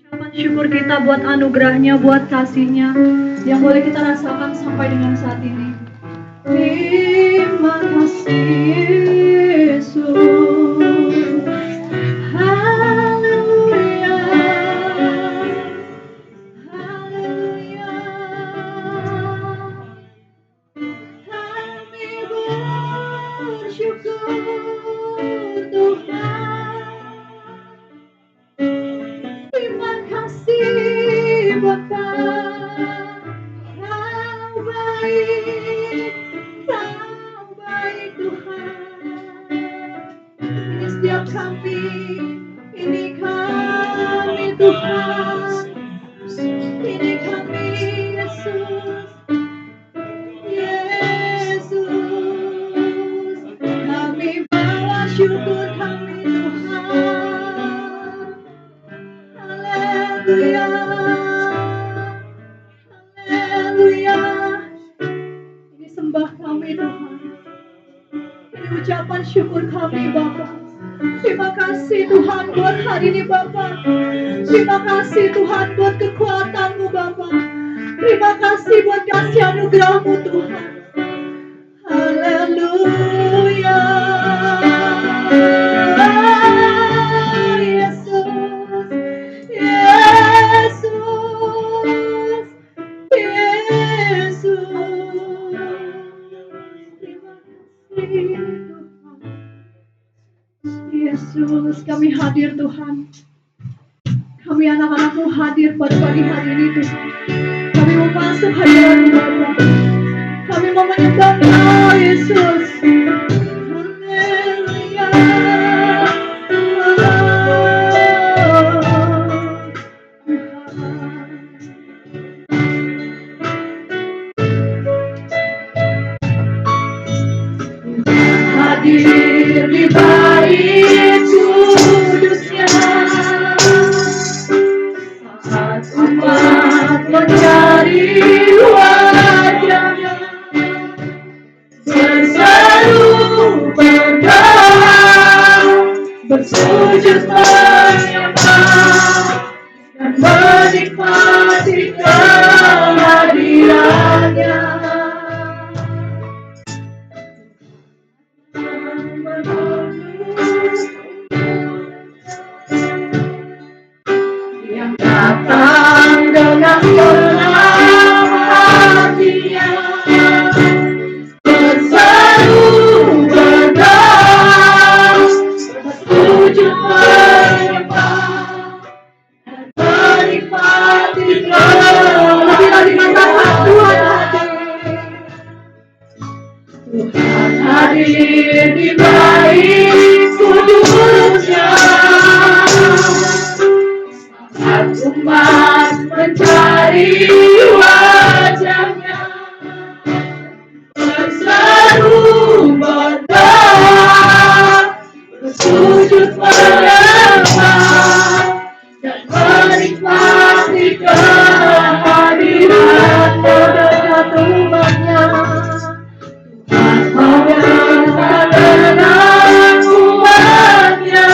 Ucapan syukur kita buat anugerahnya, buat kasihnya yang boleh kita rasakan sampai dengan saat ini. Terima kasih Yesus. Haleluya. Haleluya. Kami bersyukur Tuhan. Terima kasih Bapa, Kau baik Tuhan. Ini setiap kami, ini kami Tuhan, ini kami Yesus, Yesus. Kami bawa syukur kami Tuhan. Haleluya, haleluya. Ini sembah kami Tuhan. Ini ucapan syukur kami Bapa. Terima kasih Tuhan buat hari ini Bapa. Terima kasih Tuhan buat kekuatan-Mu Bapa. Terima kasih buat kasih anugerah-Mu Tuhan. Haleluya. Yesus, Yesus, Yesus. Terima kasih Tuhan. Yesus, kami hadir Tuhan. Kami anak-anak-Mu hadir pada pagi hari ini Tuhan. Kami mau masuk hadirat-Mu Bapa. Kami mau menyembah Engkau Yesus. Haleluya. Hadir di bait kudusnya, saat umat mencari wajahnya, berseru berdoa, bersujud menyembah, dan menikmati kehadirannya. Yang datang dengan senang hatinya, berseru berdoa, bersujud menyembah, dan menikmati kehadiran Tuhan hadir di bait kudusnya, saat umat mencari wajahnya, berseru berdoa, bersujud menyembah, dan menikmati kehadiran dekat umatnya. Tuhan dengan umatnya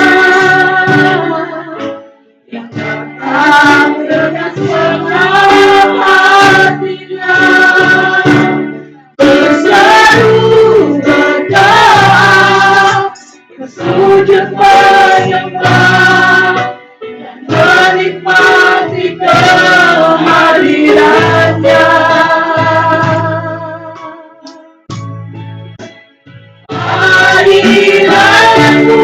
yang datang dengan senang hatinya, berseru berdoa, bersujud menyembah, dan menikmati kehadirannya. Hadirat-Mu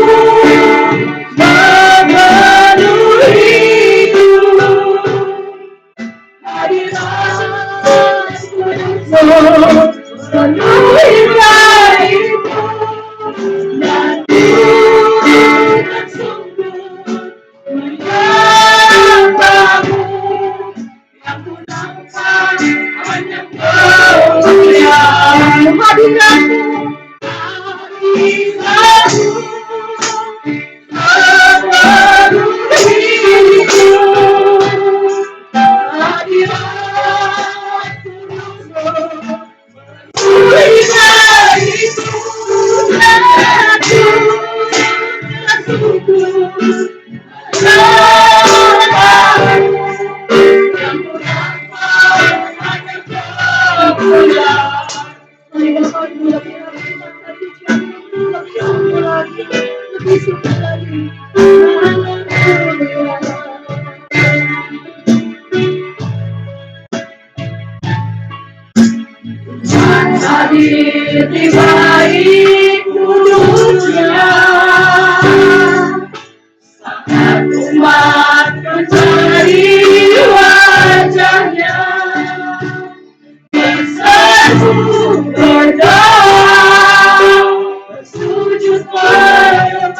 memenuhiku, hadirat-Mu memenuhi baitku, dan ku kan sungguh menyembah-Mu. di balik mulutnya. Saat umat mencari wajahnya, bersatu berdoa, bersujud menyembah,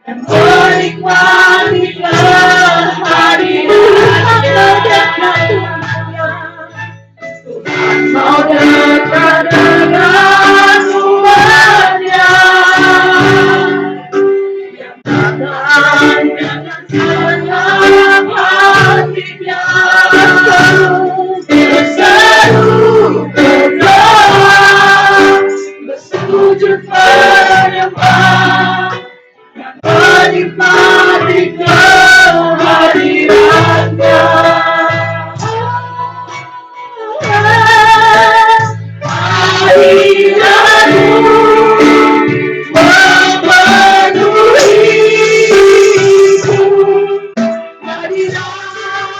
dan menikmati kehadirannya. Tuhan mau dekat dengan umatnya, yang datang dengan senang hatinya, berseru berdoa, bersujud menyembah, dan menikmati kehadirannya. Hadiratmu memenuhiku, hadiratmu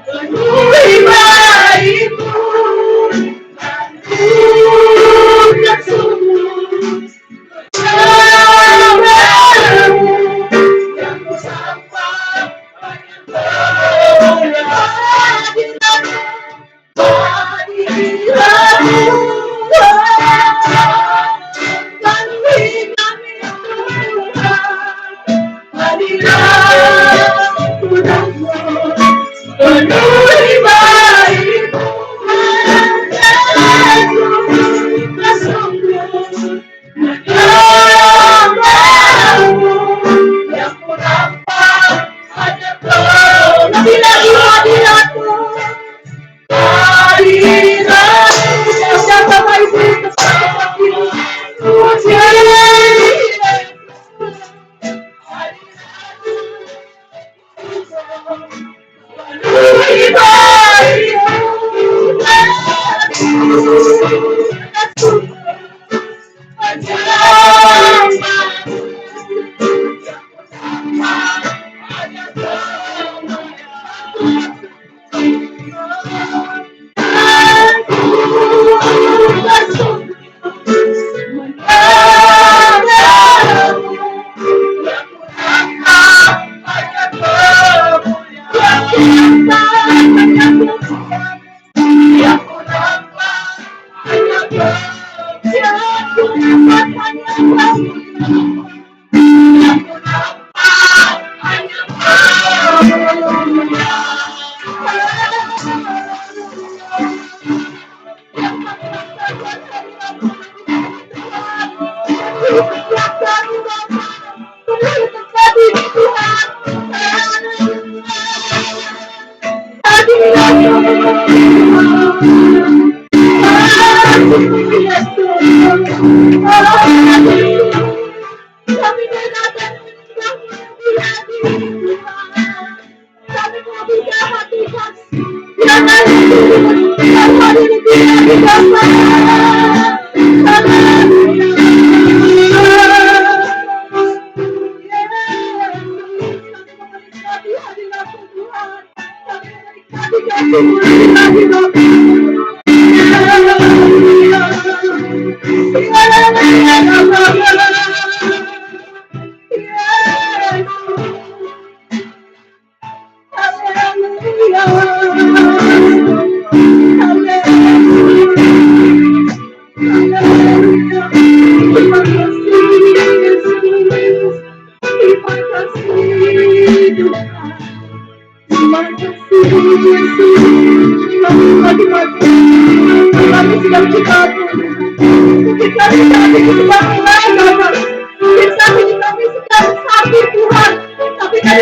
penuhi baikku, dan ku tak sungguh bersamamu, yang ku sapa hanya hadiratmu. Lebih lagi hadiratmu.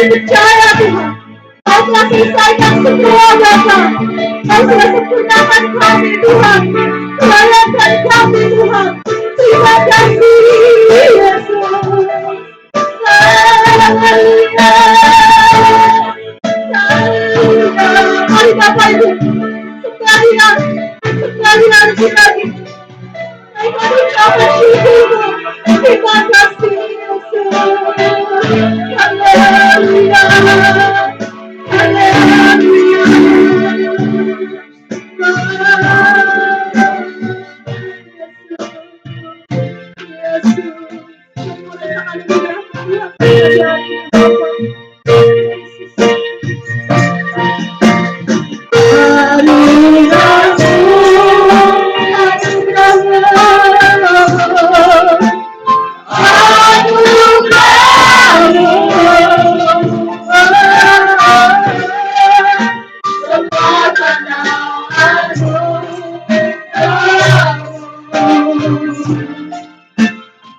Percaya Tuhan, Kau telah selesaikan semua Bapa. Kau telah sempurnakan kami Tuhan, melayankan kami Tuhan. Terima kasih Yesus. Haleluya. Mari Bapak Ibu, sekali lagi lagi. Mari kita bersyukur. Terima kasih Yesus. Haleluya. Haleluya.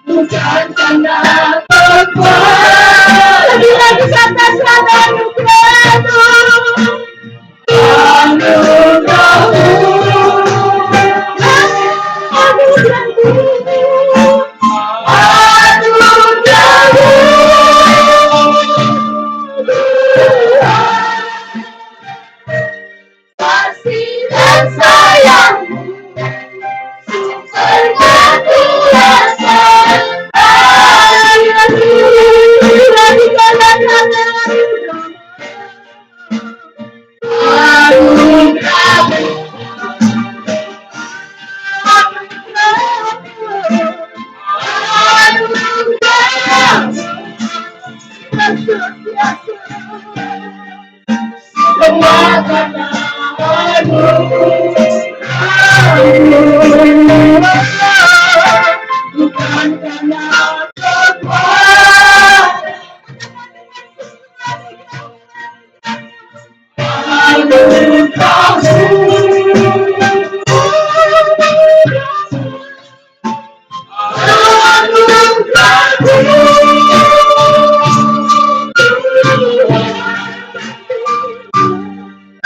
Bukan karena kekuatan, lagi-lagi kata sana anugerahmu, anugerahmu, anugerahmu, kasih dan sayangmu sumber kekuatan. Bukan karena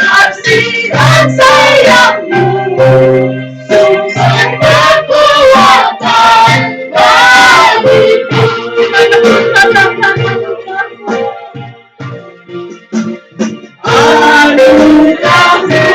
kasih dan sayangmu sumber kekuatan bagiku. Anugerahmu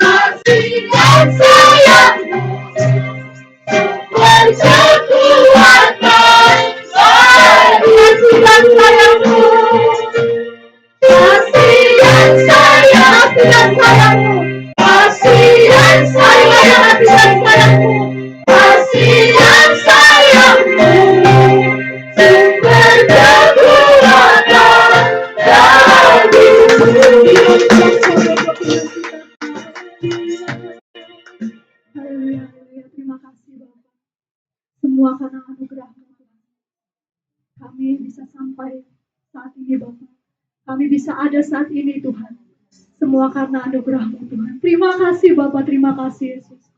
kasih dan sayangmu berkekuatan bagiku. Kasih dan sayangmu, kasih dan sayangmu, kasih dan sayangmu sumber kekuatan bagiku. Haleluya, haleluya. Terima kasih Bapak. Semua karena anugerah-Mu Tuhan. Kami bisa sampai saat ini Bapak. Kami bisa ada saat ini Tuhan. Semua karena anugerah-Mu Tuhan. Terima kasih Bapak, terima kasih Yesus.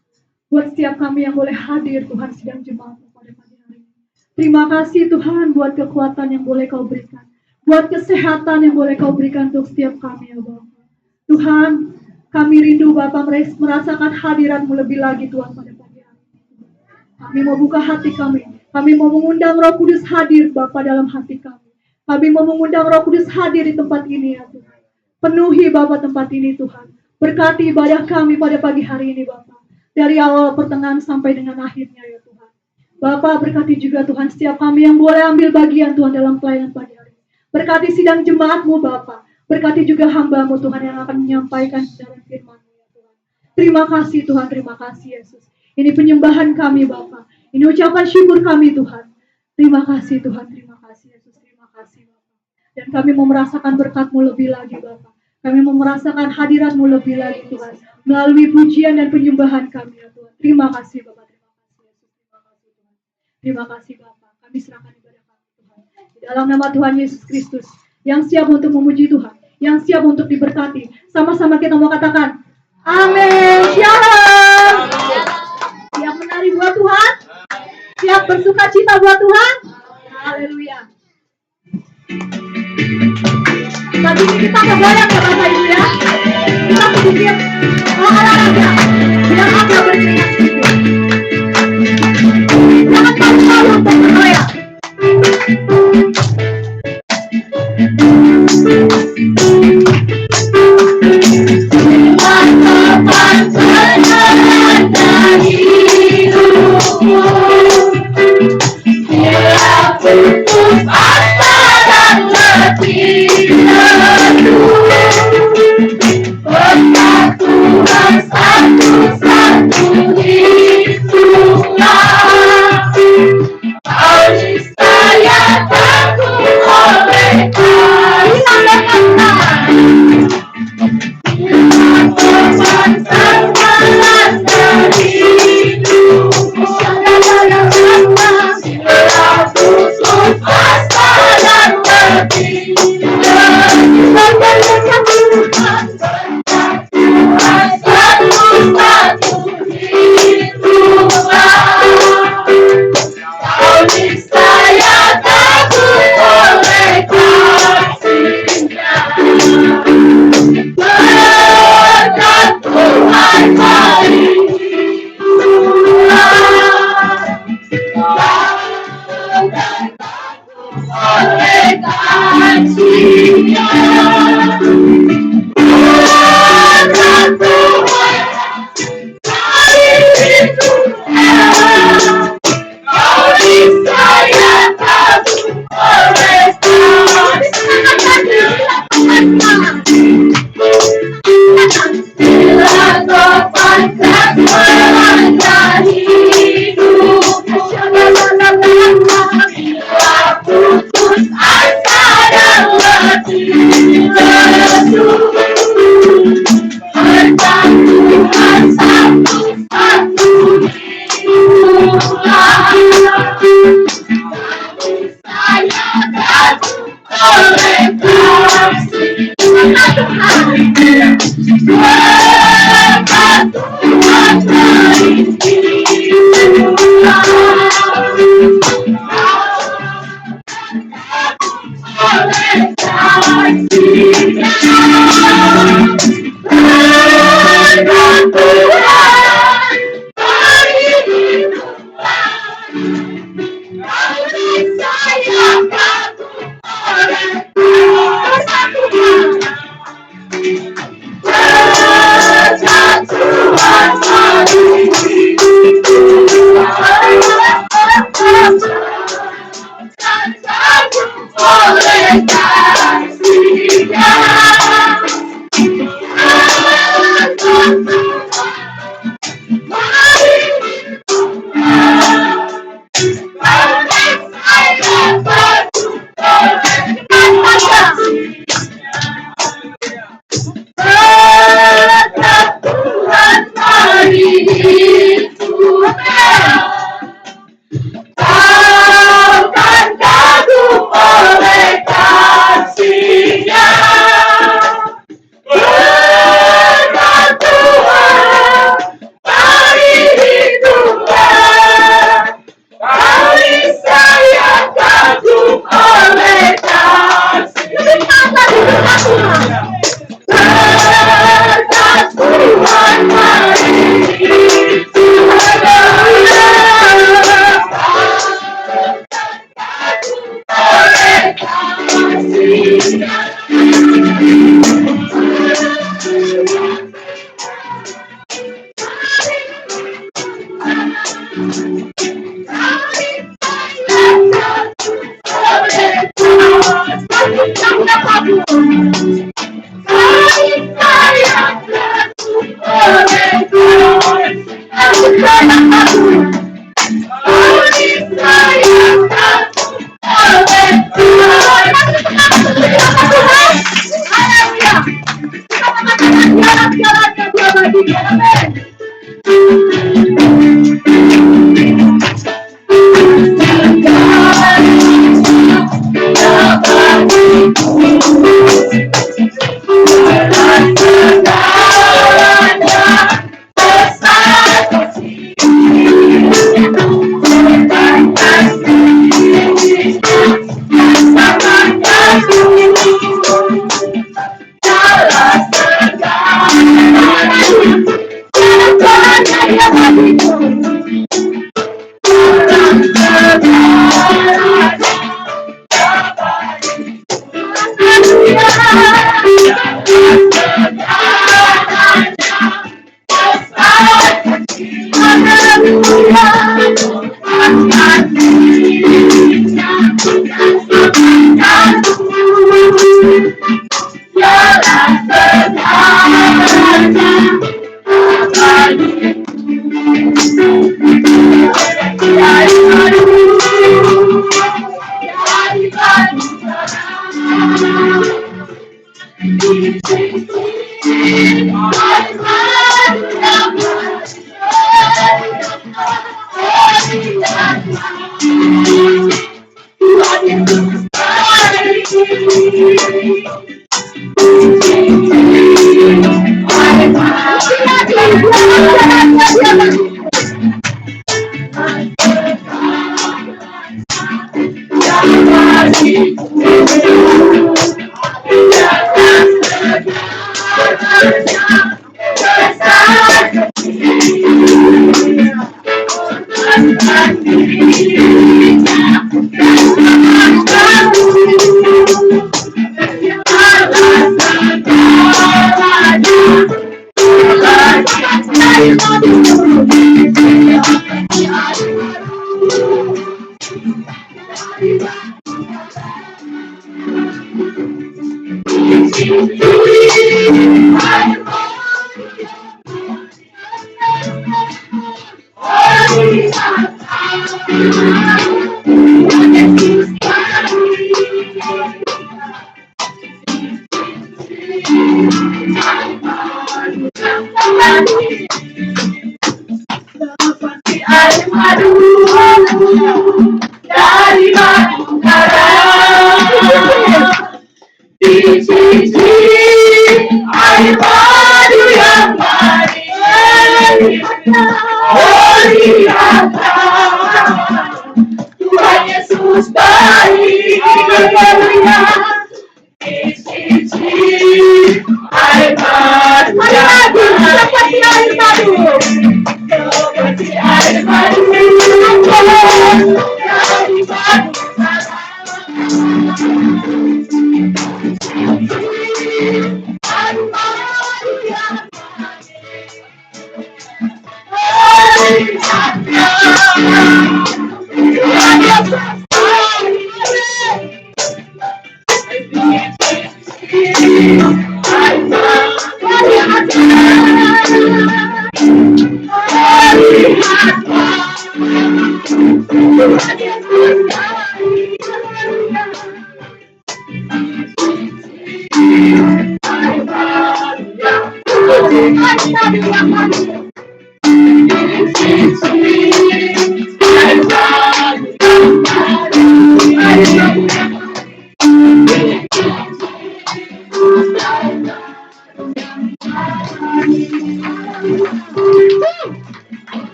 Buat setiap kami yang boleh hadir Tuhan sidang jemaat pada pagi hari ini. Terima kasih Tuhan buat kekuatan yang boleh Kau berikan. Buat kesehatan yang boleh Kau berikan untuk setiap kami ya Bapak. Tuhan, kami rindu Bapak merasakan hadirat-Mu lebih lagi Tuhan pada pagi hari ini. Kami mau buka hati kami. Kami mau mengundang Roh Kudus hadir Bapak dalam hati kami. Kami mau mengundang Roh Kudus hadir di tempat ini ya Tuhan. Penuhi Bapak tempat ini Tuhan. Berkati ibadah kami pada pagi hari ini Bapak. Dari awal pertengahan sampai dengan akhirnya ya Tuhan. Bapak berkati juga Tuhan setiap kami yang boleh ambil bagian Tuhan dalam pelayanan pagi hari ini. Berkati sidang jemaat-Mu Bapak. Berkati juga hamba-Mu Tuhan yang akan menyampaikan dalam firman-Mu ya Tuhan. Terima kasih Tuhan, terima kasih Yesus. Ini penyembahan kami Bapak. Ini ucapan syukur kami Tuhan. Terima kasih Tuhan, terima kasih Yesus, terima kasih Bapak. Dan kami mau merasakan berkat-Mu lebih lagi Bapak. Kami mau merasakan hadirat-Mu lebih lagi Tuhan. Melalui pujian dan penyembahan kami ya Tuhan. Terima kasih Bapak, terima kasih Yesus, terima kasih Tuhan. Terima kasih Bapak, kami serahkan ibadah kami Tuhan. Di dalam nama Tuhan Yesus Kristus. Yang siap untuk memuji Tuhan. Yang siap untuk diberkati. Sama-sama kita mau katakan. Amin. Shalom. Siap menari buat Tuhan. Siap bersuka cita buat Tuhan. Haleluya. Pagi Kita kebayang ya Bapak Ibu ya. Kita sedikit olahraga. Biar agak berkeringat sedikit. Jangan malu-malu untuk bergoyang.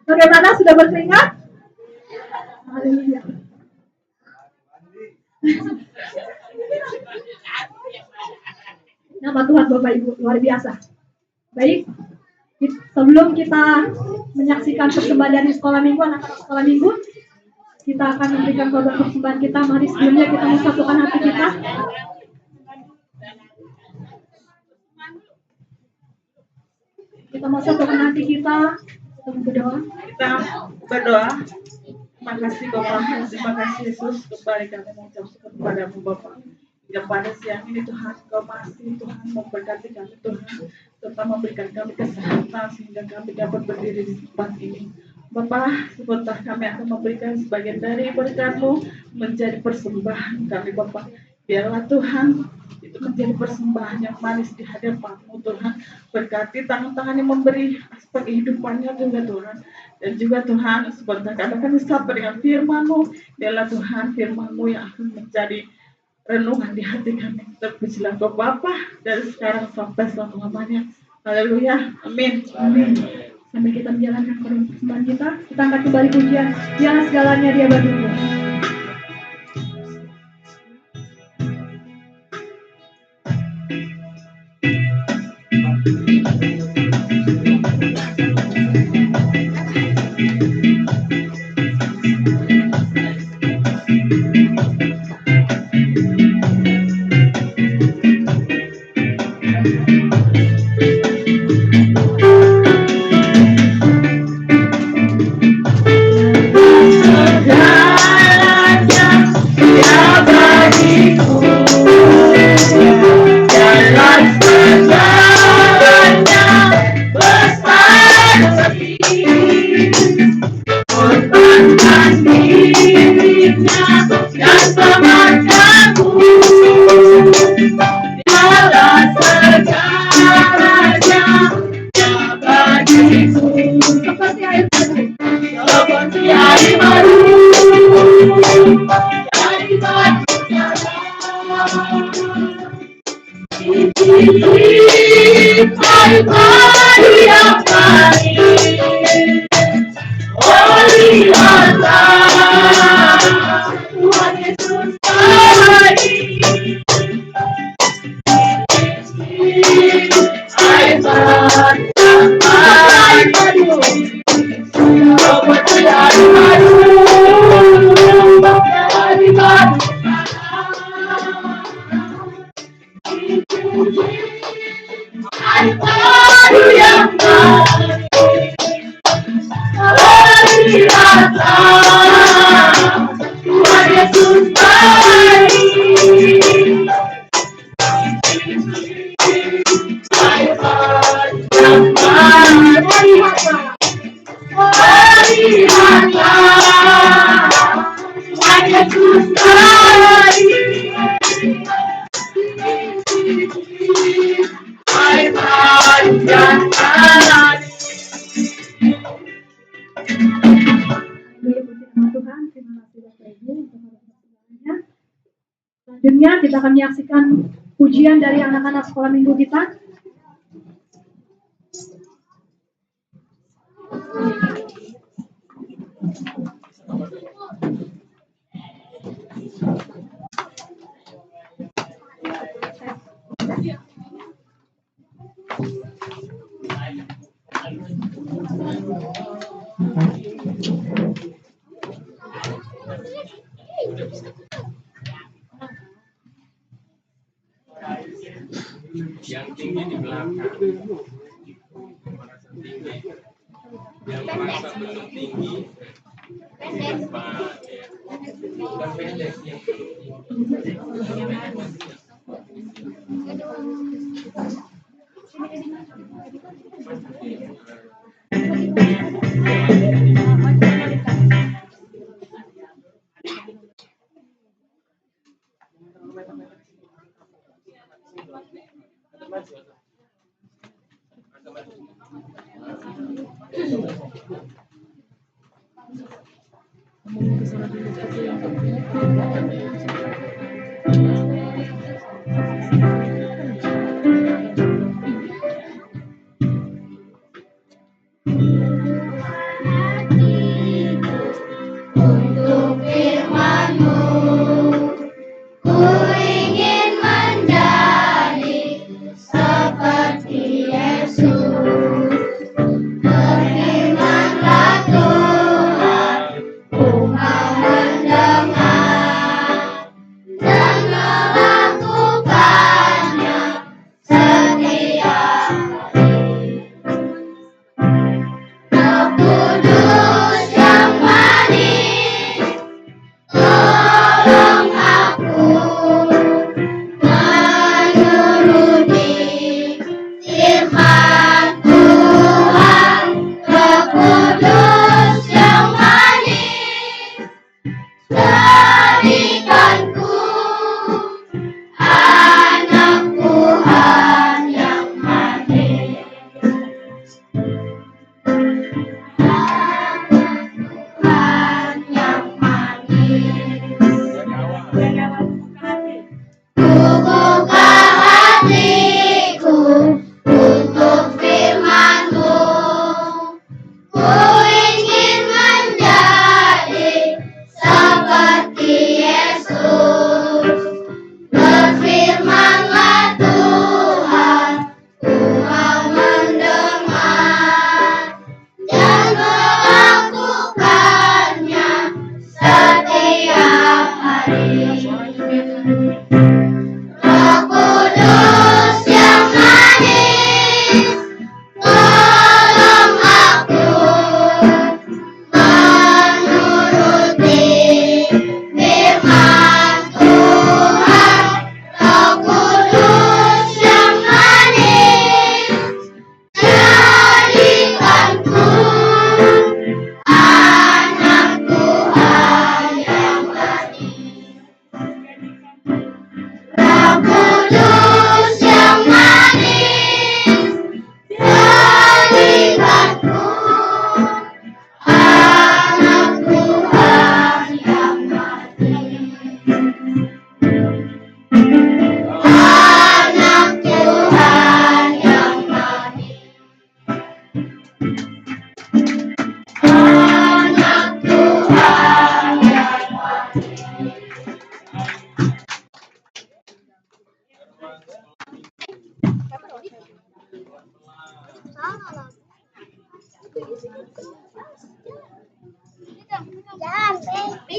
Bagaimana, sudah berkeringat? Haleluya. Nama Tuhan Bapak Ibu luar biasa. Baik, sebelum kita menyaksikan persembahan dari sekolah minggu, anak-anak sekolah minggu, kita akan memberikan korban persembahan kita. Mari sebelumnya kita mensatukan hati kita. Kita mau satukan hati kita, kita berdoa. Kita berdoa. Terima kasih Bapak, terima kasih Yesus, kembali kami mengucap syukur kepadamu Bapak. Hingga pada siang ini Tuhan, Kau masih Tuhan memberkati kami Tuhan, serta memberikan kami kesehatan sehingga kami dapat berdiri di tempat ini. Bapak, sebentar kami akan memberikan sebagian dari berkat-Mu menjadi persembahan kami Bapak. Biarlah Tuhan itu menjadi persembahan yang manis di hadapan-Mu Tuhan. Berkati tangan-tangan yang memberi aspek kehidupannya juga Tuhan. Dan juga Tuhan, sebentar kami akan disapa dengan firman-Mu. Biarlah Tuhan firman-Mu yang akan menjadi renungan di hati kami. Terpujilah Kau Bapa dari sekarang sampai selama-lamanya. Haleluya. Amin. Amin. Sambil kita menjalankan korban persembahan kita angkat kembali pujian. Dialah segalanya Dia bagiku. Selanjutnya kita akan menyaksikan pujian dari anak-anak sekolah minggu kita. Yang tinggi di belakang, merasa tinggi, yang merasa belum tinggi di depan, bukan pendek yang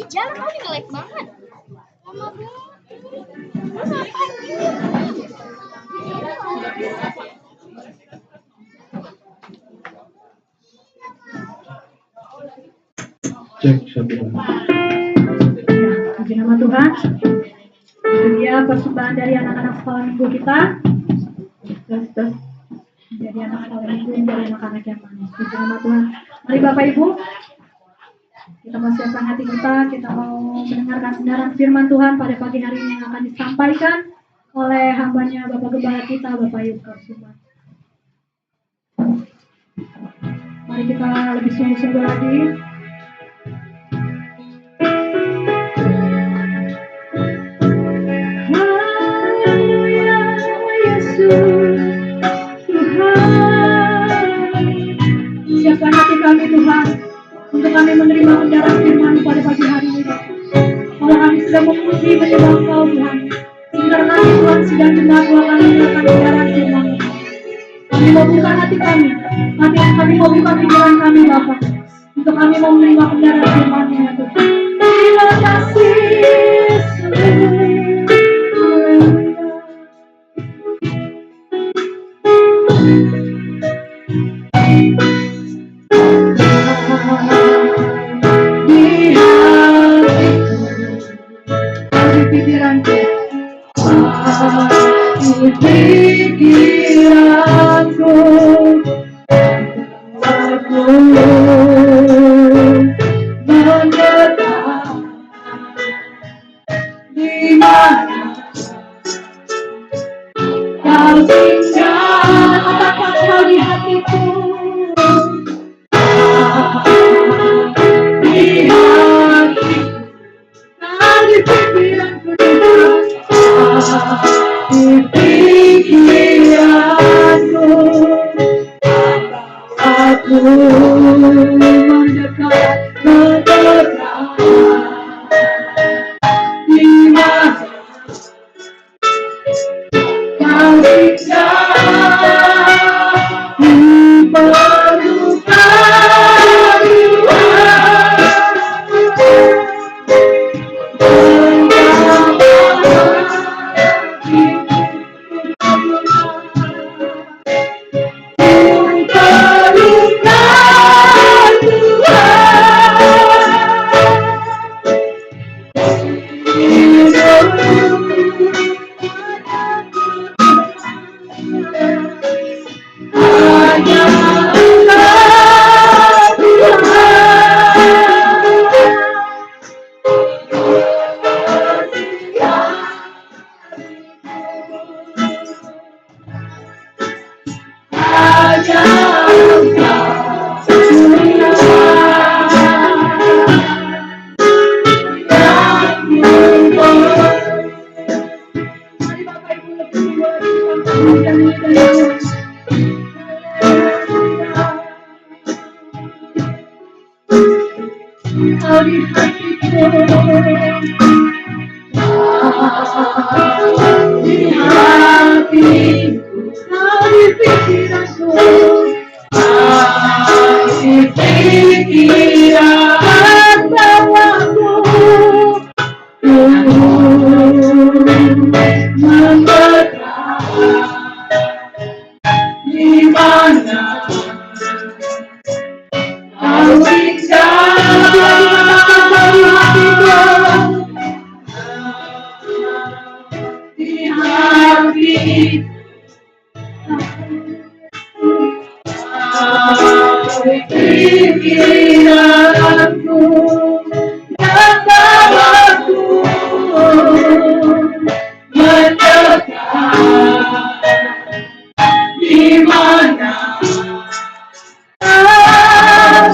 jalan tadi nge-lag banget. Lama banget. Lu ngapain gitu? Cek satu. Puji nama Tuhan. Itu dia persembahan dari anak-anak sekolah minggu kita. Terus jadi anak sekolah minggu dari anak-anak yang manis. Puji nama Tuhan. Mari Bapak Ibu, kita mau siapkan hati kita mau mendengarkan kebenaran firman Tuhan pada pagi hari ini yang akan disampaikan oleh hambanya Bapak Gembala kita, Bapak Yusuf Suman. Mari kita lebih sungguh-sungguh lagi. Haleluya, Yesus, Tuhan. Siapkan hati kami Tuhan, untuk kami menerima kebenaran firman pada pagi hari ini. Kalau kami sudah memuji menyembah Engkau Tuhan, sebentar lagi Tuhan sidang jemaat Tuhan akan mendengarkan kebenaran firman. Kami mau buka hati kami mau buka pikiran kami Bapa, untuk kami mau menerima kebenaran firman-Nya ya Tuhan. Terima kasih Yesus. Pikiranku aku menetap di mana kau tinggal, katakan kau di hatiku, di hatiku, di pikiranku di pikiranku, aku mendekat di mana kau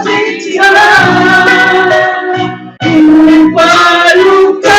tinggal, di perlukan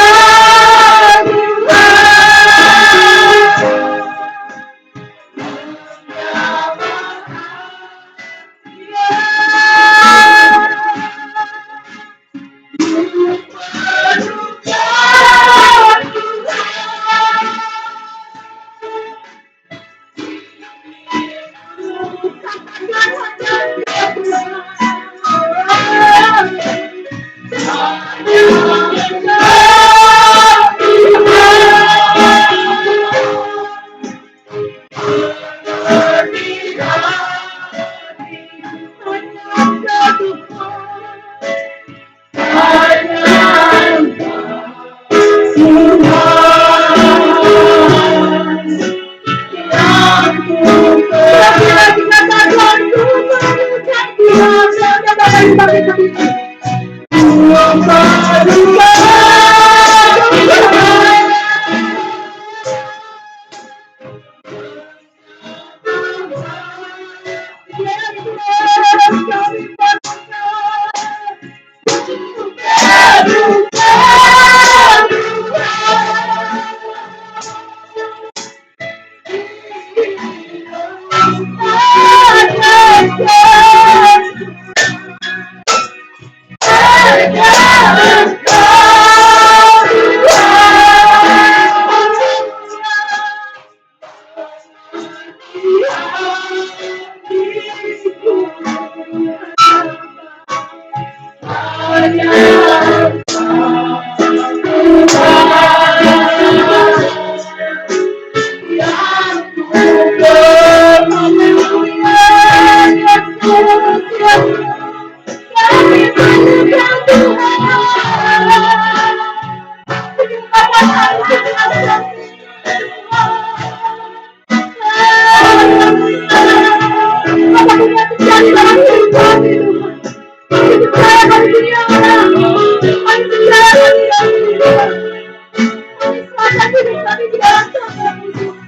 hidup kami di dalam tangan-Mu Tuhan.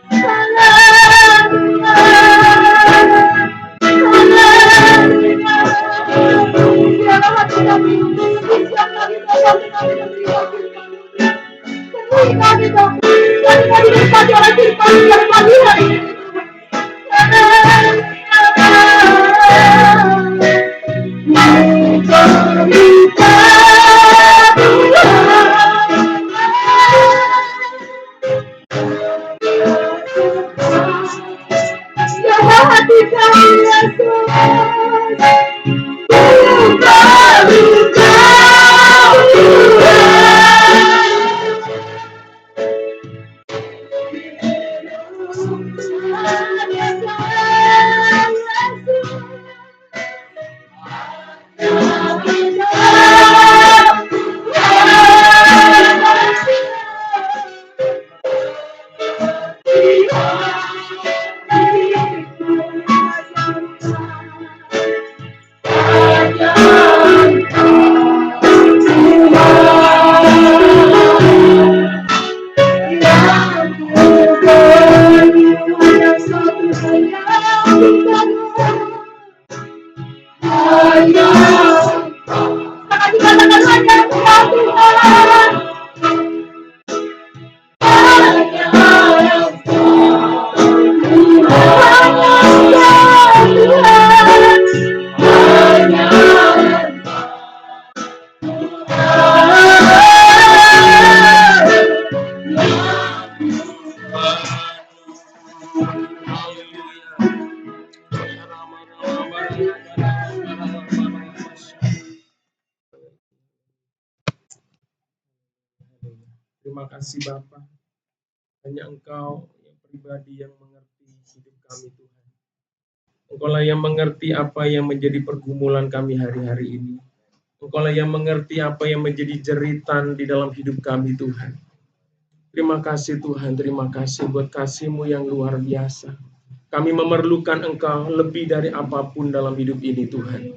Haleluya. Haleluya. Biarlah hati kami, siang kami Bapa, kami menerima firman-Mu. Penuhi kami Bapa, kami mau diberkati oleh firman-Mu yang pagi hari ini. Hati kami Yesus. Terima kasih Bapa. Hanya Engkau yang pribadi yang mengerti hidup kami Tuhan. Engkaulah yang mengerti apa yang menjadi pergumulan kami hari-hari ini. Engkaulah yang mengerti apa yang menjadi jeritan di dalam hidup kami Tuhan. Terima kasih Tuhan, terima kasih buat kasih-Mu yang luar biasa. Kami memerlukan Engkau lebih dari apapun dalam hidup ini Tuhan.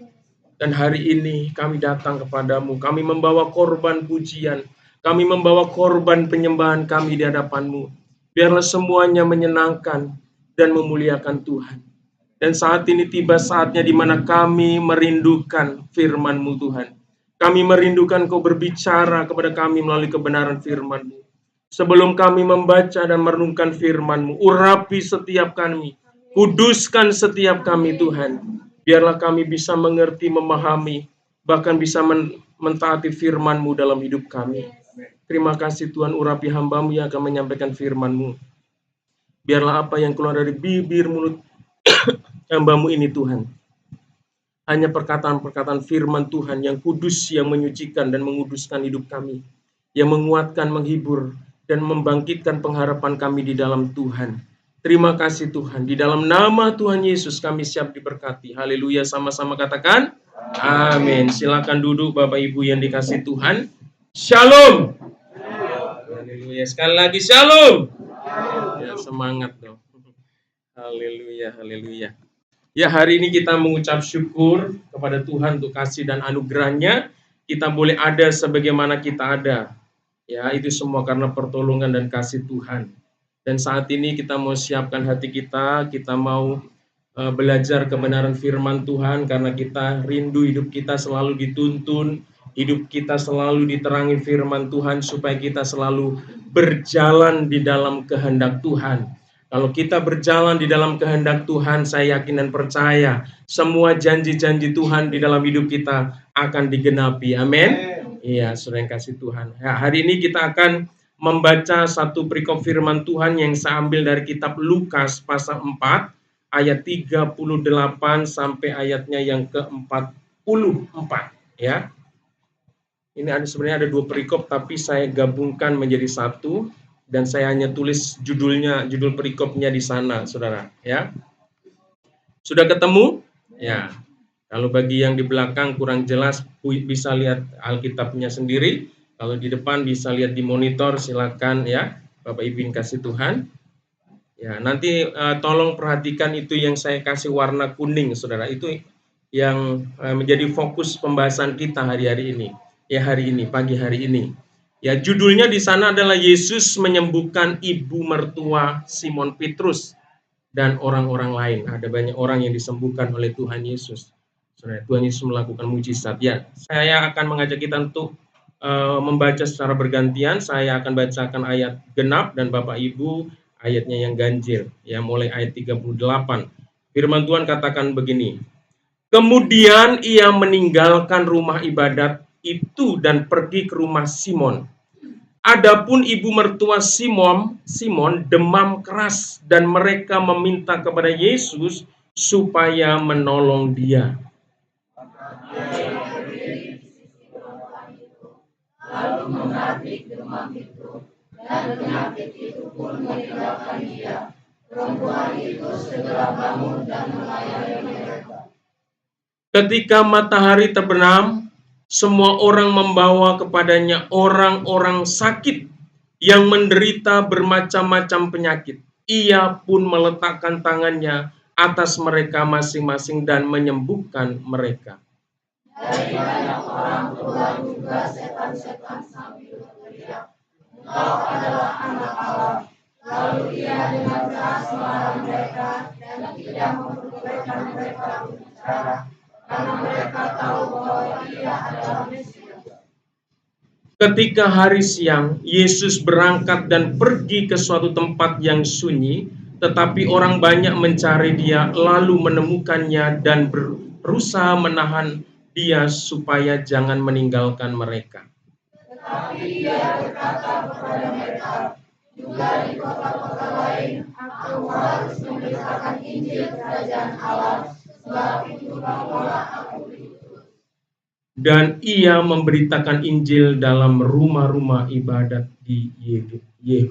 Dan hari ini kami datang kepadamu, kami membawa korban pujian, kami membawa korban penyembahan kami di hadapan-Mu. Biarlah semuanya menyenangkan dan memuliakan Tuhan. Dan saat ini tiba saatnya di mana kami merindukan firman-Mu Tuhan. Kami merindukan Kau berbicara kepada kami melalui kebenaran firman-Mu. Sebelum kami membaca dan merenungkan firman-Mu, urapi setiap kami, kuduskan setiap kami Tuhan. Biarlah kami bisa mengerti, memahami, bahkan bisa mentaati firman-Mu dalam hidup kami. Terima kasih Tuhan, urapi hamba-Mu yang akan menyampaikan firman-Mu. Biarlah apa yang keluar dari bibir mulut hamba-Mu ini Tuhan, hanya perkataan-perkataan firman Tuhan yang kudus, yang menyucikan dan menguduskan hidup kami, yang menguatkan, menghibur, dan membangkitkan pengharapan kami di dalam Tuhan. Terima kasih Tuhan, di dalam nama Tuhan Yesus kami siap diberkati. Haleluya, sama-sama katakan amin. Silakan duduk Bapak Ibu yang dikasih Tuhan. Shalom. Haleluya, sekali lagi shalom. Ya, semangat dong. Haleluya, haleluya. Ya, hari ini kita mengucap syukur kepada Tuhan untuk kasih dan anugerahnya. Kita boleh ada sebagaimana kita ada. Ya, itu semua karena pertolongan dan kasih Tuhan. Dan saat ini kita mau siapkan hati kita mau belajar kebenaran firman Tuhan karena kita rindu hidup kita selalu dituntun, hidup kita selalu diterangi firman Tuhan supaya kita selalu berjalan di dalam kehendak Tuhan. Kalau kita berjalan di dalam kehendak Tuhan, saya yakin dan percaya semua janji-janji Tuhan di dalam hidup kita akan digenapi. Amin. Iya, saudara yang kasih Tuhan. Ya, hari ini kita akan membaca satu perikop firman Tuhan yang saya ambil dari kitab Lukas pasal 4 ayat 38 sampai ayatnya yang ke-44 ya. Ini sebenarnya ada dua perikop tapi saya gabungkan menjadi satu dan saya hanya tulis judul perikopnya di sana, Saudara, ya. Sudah ketemu? Ya. Kalau bagi yang di belakang kurang jelas bisa lihat Alkitabnya sendiri. Kalau di depan bisa lihat di monitor, silakan ya, Bapak Ibu kasih Tuhan. Ya, nanti tolong perhatikan itu yang saya kasih warna kuning, Saudara. Itu yang menjadi fokus pembahasan kita hari-hari ini. Ya, hari ini, pagi hari ini. Ya, judulnya di sana adalah Yesus menyembuhkan ibu mertua Simon Petrus dan orang-orang lain. Ada banyak orang yang disembuhkan oleh Tuhan Yesus. Saudara, Tuhan Yesus melakukan mujizat. Ya, saya akan mengajak kita untuk membaca secara bergantian. Saya akan bacakan ayat genap dan Bapak Ibu ayatnya yang ganjil. Ya, mulai ayat 38. Firman Tuhan katakan begini. Kemudian ia meninggalkan rumah ibadat itu dan pergi ke rumah Simon. Adapun ibu mertua Simon demam keras dan mereka meminta kepada Yesus supaya menolong dia. Lalu mengabdik demam itu dan penyakit itu pun meninggalkan dia. Perempuan itu segera bangun dan melayani mereka. Ketika matahari terbenam, semua orang membawa kepadanya orang-orang sakit yang menderita bermacam-macam penyakit. Ia pun meletakkan tangannya atas mereka masing-masing dan menyembuhkan mereka. Dari banyak orang keluar juga setan-setan sambil berteriak, "Engkau adalah anak Allah." Lalu ia dengan keras melarang mereka dan tidak memperbolehkan mereka berbicara, karena mereka tahu bahwa ia adalah Mesias. Ketika hari siang, Yesus berangkat dan pergi ke suatu tempat yang sunyi, tetapi orang banyak mencari dia, lalu menemukannya dan berusaha menahan dia supaya jangan meninggalkan mereka. Tetapi dia berkata kepada mereka, juga di kota-kota lain, aku harus memberitakan Injil Kerajaan Allah, sebab itulah aku diutus. Dan ia memberitakan Injil dalam rumah-rumah ibadat di Yudea.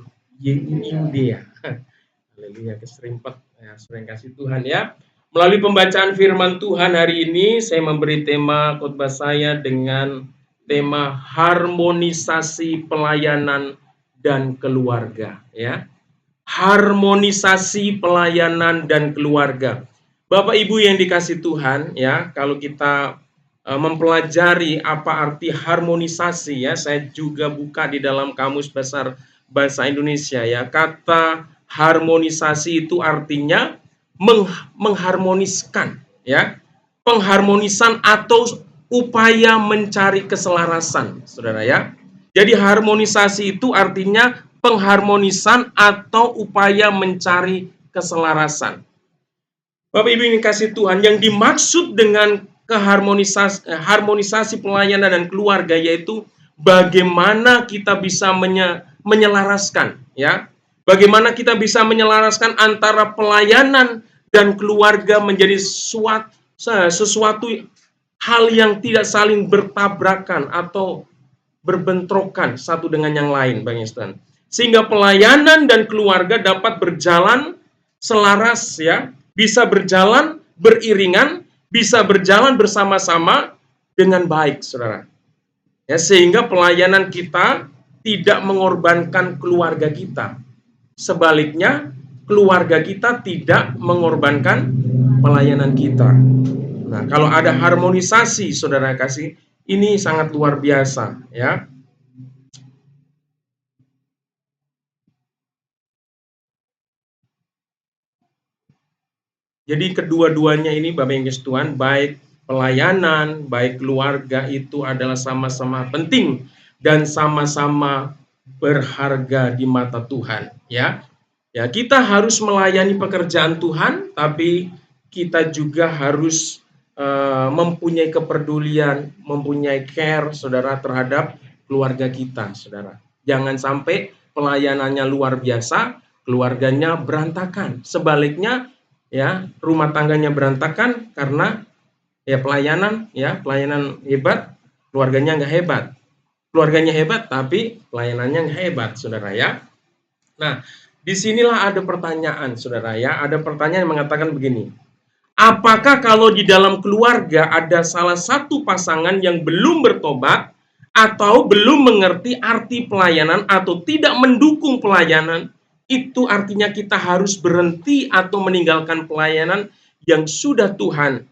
Haleluya, keserimpet. Ya, sering kasih Tuhan ya. Melalui pembacaan firman Tuhan hari ini, saya memberi tema khotbah saya dengan tema harmonisasi pelayanan dan keluarga. Ya, harmonisasi pelayanan dan keluarga. Bapak Ibu yang dikasih Tuhan, ya, kalau kita mempelajari apa arti harmonisasi, ya, saya juga buka di dalam Kamus Besar Bahasa Indonesia, ya, kata harmonisasi itu artinya mengharmoniskan, ya, pengharmonisan atau upaya mencari keselarasan, saudara ya. Jadi harmonisasi itu artinya pengharmonisan atau upaya mencari keselarasan. Bapak Ibu yang dikasih Tuhan, yang dimaksud dengan harmonisasi pelayanan dan keluarga yaitu bagaimana kita bisa menyelaraskan, ya. Bagaimana kita bisa menyelaraskan antara pelayanan dan keluarga menjadi sesuatu hal yang tidak saling bertabrakan atau berbentrokan satu dengan yang lain, Bang Istan. Sehingga pelayanan dan keluarga dapat berjalan selaras, ya, bisa berjalan beriringan, bisa berjalan bersama-sama dengan baik, saudara. Ya, sehingga pelayanan kita tidak mengorbankan keluarga kita. Sebaliknya, keluarga kita tidak mengorbankan pelayanan kita. Nah, kalau ada harmonisasi, saudara kasih, ini sangat luar biasa, ya. Jadi kedua-duanya ini Bapak yang dikasihi Tuhan, baik pelayanan, baik keluarga itu adalah sama-sama penting dan sama-sama berharga di mata Tuhan, ya. Ya, kita harus melayani pekerjaan Tuhan, tapi kita juga harus mempunyai kepedulian, mempunyai care, saudara, terhadap keluarga kita, saudara. Jangan sampai pelayanannya luar biasa, keluarganya berantakan. Sebaliknya, ya, rumah tangganya berantakan karena ya pelayanan hebat, keluarganya nggak hebat. Keluarganya hebat, tapi pelayanannya nggak hebat, saudara ya. Nah, disinilah ada pertanyaan, saudara ya. Ada pertanyaan yang mengatakan begini. Apakah kalau di dalam keluarga ada salah satu pasangan yang belum bertobat atau belum mengerti arti pelayanan atau tidak mendukung pelayanan, itu artinya kita harus berhenti atau meninggalkan pelayanan yang sudah Tuhan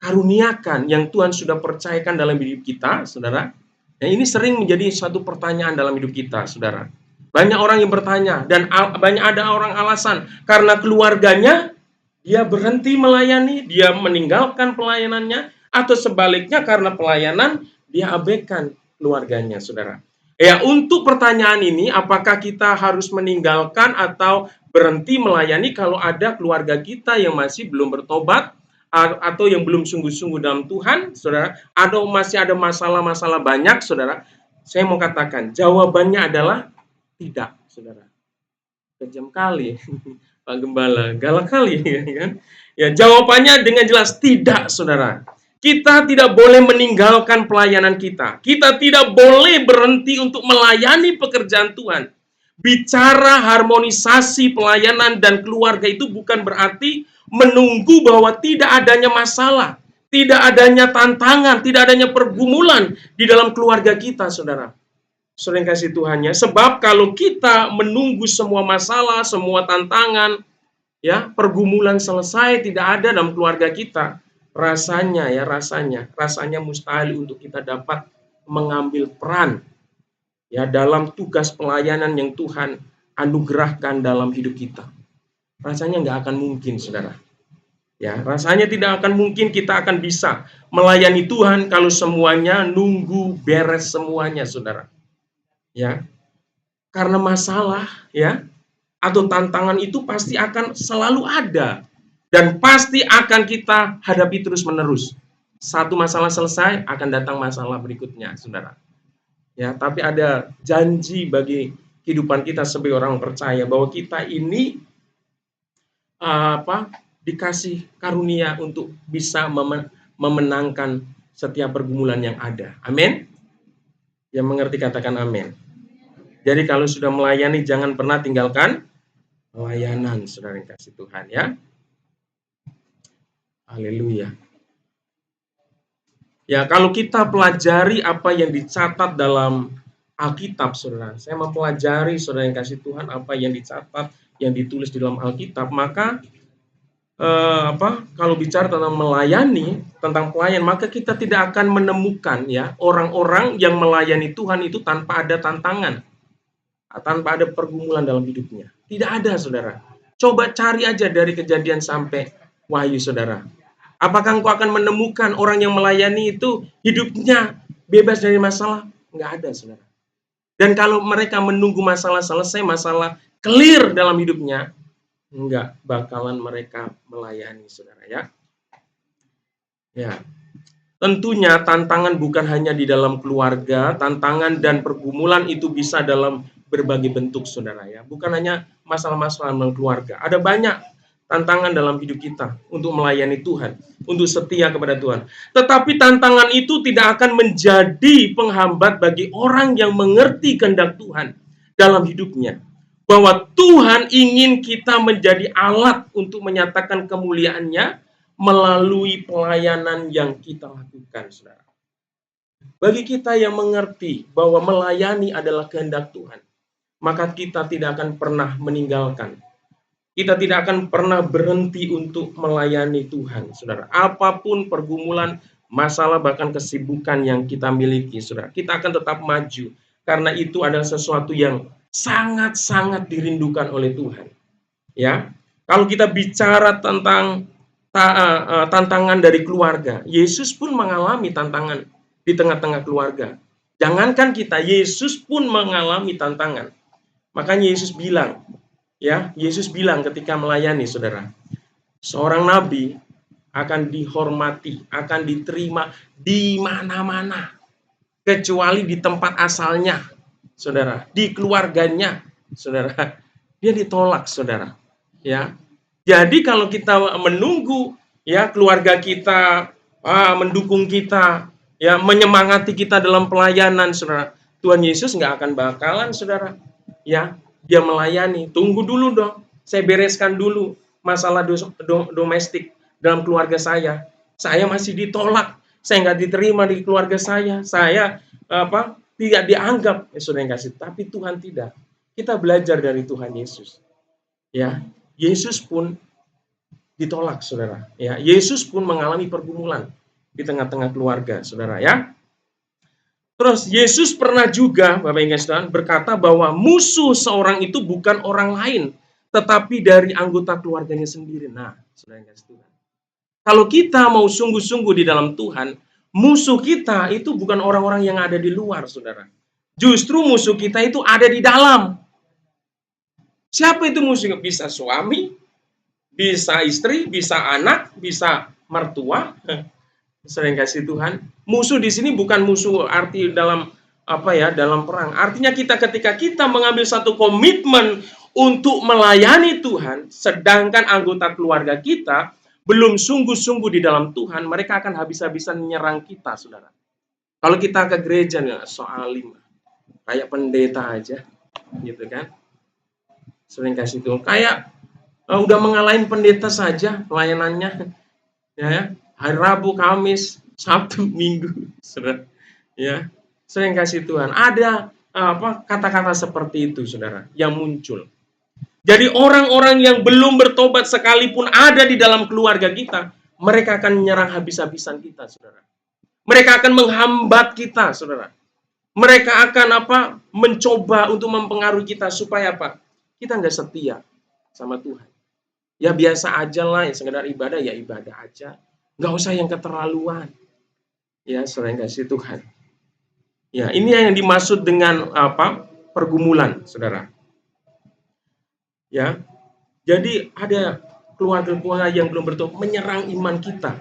karuniakan, yang Tuhan sudah percayakan dalam hidup kita, saudara? Ya, ini sering menjadi suatu pertanyaan dalam hidup kita, saudara. Banyak orang yang bertanya, dan banyak ada orang alasan karena keluarganya dia berhenti melayani, dia meninggalkan pelayanannya, atau sebaliknya karena pelayanan dia abaikan keluarganya, saudara. Ya, untuk pertanyaan ini, apakah kita harus meninggalkan atau berhenti melayani kalau ada keluarga kita yang masih belum bertobat atau yang belum sungguh-sungguh dalam Tuhan, saudara, atau masih ada masalah-masalah banyak, saudara? Saya mau katakan, jawabannya adalah tidak, saudara. Kejam kali, Pak Gembala, galak kali, ya kan? Ya, jawabannya dengan jelas tidak, saudara. Kita tidak boleh meninggalkan pelayanan kita. Kita tidak boleh berhenti untuk melayani pekerjaan Tuhan. Bicara harmonisasi pelayanan dan keluarga itu bukan berarti menunggu bahwa tidak adanya masalah, tidak adanya tantangan, tidak adanya pergumulan di dalam keluarga kita, saudara. Sering kasih Tuhannya, sebab kalau kita menunggu semua masalah, semua tantangan, ya, pergumulan selesai tidak ada dalam keluarga kita, rasanya mustahil untuk kita dapat mengambil peran, ya, dalam tugas pelayanan yang Tuhan anugerahkan dalam hidup kita. Rasanya nggak akan mungkin, saudara. Ya, rasanya tidak akan mungkin kita akan bisa melayani Tuhan kalau semuanya nunggu beres semuanya, saudara. Ya, karena masalah, ya, atau tantangan itu pasti akan selalu ada dan pasti akan kita hadapi terus-menerus. Satu masalah selesai, akan datang masalah berikutnya, saudara. Ya, tapi ada janji bagi kehidupan kita sebagai orang percaya bahwa kita ini dikasih karunia untuk bisa memenangkan setiap pergumulan yang ada. Amin. Yang mengerti katakan amin. Jadi kalau sudah melayani jangan pernah tinggalkan pelayanan, saudara yang kasih Tuhan, ya. Haleluya. Ya, kalau kita pelajari apa yang dicatat dalam Alkitab, saudara. Saya mempelajari, saudara yang kasih Tuhan, apa yang dicatat, yang ditulis di dalam Alkitab, maka kalau bicara tentang melayani, tentang pelayan, maka kita tidak akan menemukan, ya, orang-orang yang melayani Tuhan itu tanpa ada tantangan, tanpa ada pergumulan dalam hidupnya. Tidak ada, saudara. Coba cari aja dari Kejadian sampai Wahyu, saudara. Apakah engkau akan menemukan orang yang melayani itu hidupnya bebas dari masalah? Enggak ada, saudara. Dan kalau mereka menunggu masalah selesai, masalah clear dalam hidupnya, enggak bakalan mereka melayani, saudara, ya. Ya. Tentunya tantangan bukan hanya di dalam keluarga, tantangan dan pergumulan itu bisa dalam berbagai bentuk, saudara, ya. Bukan hanya masalah-masalah dalam keluarga. Ada banyak tantangan dalam hidup kita untuk melayani Tuhan, untuk setia kepada Tuhan. Tetapi tantangan itu tidak akan menjadi penghambat bagi orang yang mengerti kehendak Tuhan dalam hidupnya. Bahwa Tuhan ingin kita menjadi alat untuk menyatakan kemuliaan-Nya melalui pelayanan yang kita lakukan, saudara. Bagi kita yang mengerti bahwa melayani adalah kehendak Tuhan, maka kita tidak akan pernah meninggalkan. Kita tidak akan pernah berhenti untuk melayani Tuhan, saudara. Apapun pergumulan, masalah, bahkan kesibukan yang kita miliki, saudara, kita akan tetap maju. Karena itu adalah sesuatu yang sangat-sangat dirindukan oleh Tuhan. Ya, kalau kita bicara tentang tantangan dari keluarga, Yesus pun mengalami tantangan di tengah-tengah keluarga. Jangankan kita, Yesus pun mengalami tantangan. Makanya Yesus bilang, ya, Yesus bilang ketika melayani, saudara, seorang nabi akan dihormati, akan diterima di mana-mana, kecuali di tempat asalnya, saudara, di keluarganya, saudara, dia ditolak, saudara, ya. Jadi kalau kita menunggu, ya, keluarga kita mendukung kita, ya, menyemangati kita dalam pelayanan, saudara, Tuhan Yesus nggak akan bakalan, saudara, ya, dia melayani. Tunggu dulu dong, saya bereskan dulu masalah domestik dalam keluarga saya. Saya masih ditolak, saya nggak diterima di keluarga saya tidak dianggap, saudara yang kasih. Tapi Tuhan tidak. Kita belajar dari Tuhan Yesus, ya. Yesus pun ditolak, saudara. Ya, Yesus pun mengalami pergumulan di tengah-tengah keluarga, saudara, ya. Terus Yesus pernah juga, Bapak Ibu sekalian, berkata bahwa musuh seorang itu bukan orang lain, tetapi dari anggota keluarganya sendiri. Nah, saudara yang kasih Tuhan, kalau kita mau sungguh-sungguh di dalam Tuhan, musuh kita itu bukan orang-orang yang ada di luar, saudara. Justru musuh kita itu ada di dalam. Siapa itu musuh? Bisa suami, bisa istri, bisa anak, bisa mertua. Sering kasih Tuhan. Musuh di sini bukan musuh arti dalam dalam perang. Artinya ketika kita mengambil satu komitmen untuk melayani Tuhan, sedangkan anggota keluarga kita belum sungguh-sungguh di dalam Tuhan, mereka akan habis-habisan menyerang kita, saudara. Kalau kita ke gereja nggak soalim, kayak pendeta aja, gitu kan? Sering kasih Tuhan. Kayak udah mengalahin pendeta saja pelayanannya, ya. Hari Rabu, Kamis, Sabtu, Minggu, saudara. Ya, sering kasih Tuhan. Ada kata-kata seperti itu, saudara, yang muncul. Jadi orang-orang yang belum bertobat sekalipun ada di dalam keluarga kita, mereka akan menyerang habis-habisan kita, saudara. Mereka akan menghambat kita, saudara. Mereka akan mencoba untuk mempengaruhi kita supaya kita nggak setia sama Tuhan. Ya biasa aja lah, yang sekedar ibadah ya ibadah aja. Nggak usah yang keterlaluan. Ya, selain kasih Tuhan. Ya, ini yang dimaksud dengan pergumulan, saudara. Ya, jadi ada keluarga-keluarga yang belum bertobat menyerang iman kita,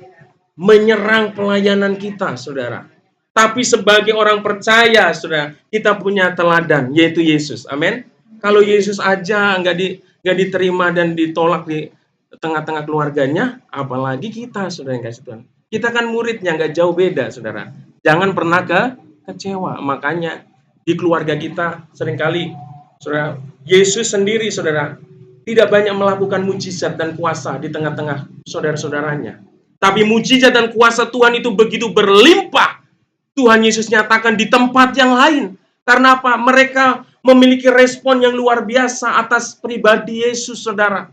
menyerang pelayanan kita, saudara. Tapi sebagai orang percaya, saudara, kita punya teladan, yaitu Yesus. Amin. Kalau Yesus aja nggak diterima dan ditolak di tengah-tengah keluarganya, apalagi kita, saudara yang kasih Tuhan. Kita kan muridnya, nggak jauh beda, saudara. Jangan pernah kecewa. Makanya di keluarga kita seringkali, saudara, Yesus sendiri, saudara, tidak banyak melakukan mujizat dan kuasa di tengah-tengah saudara-saudaranya. Tapi mujizat dan kuasa Tuhan itu begitu berlimpah. Tuhan Yesus nyatakan di tempat yang lain. Karena apa? Mereka memiliki respon yang luar biasa atas pribadi Yesus, saudara.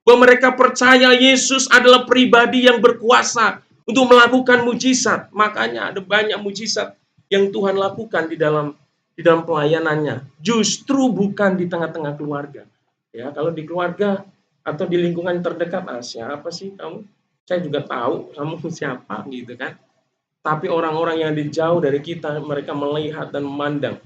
Bahwa mereka percaya Yesus adalah pribadi yang berkuasa untuk melakukan mujizat. Makanya ada banyak mujizat yang Tuhan lakukan di dalam pelayanannya. Justru bukan di tengah-tengah keluarga. Ya, kalau di keluarga atau di lingkungan terdekat, siapa sih kamu? Saya juga tahu kamu siapa, gitu kan. Tapi orang-orang yang jauh dari kita, mereka melihat dan memandang.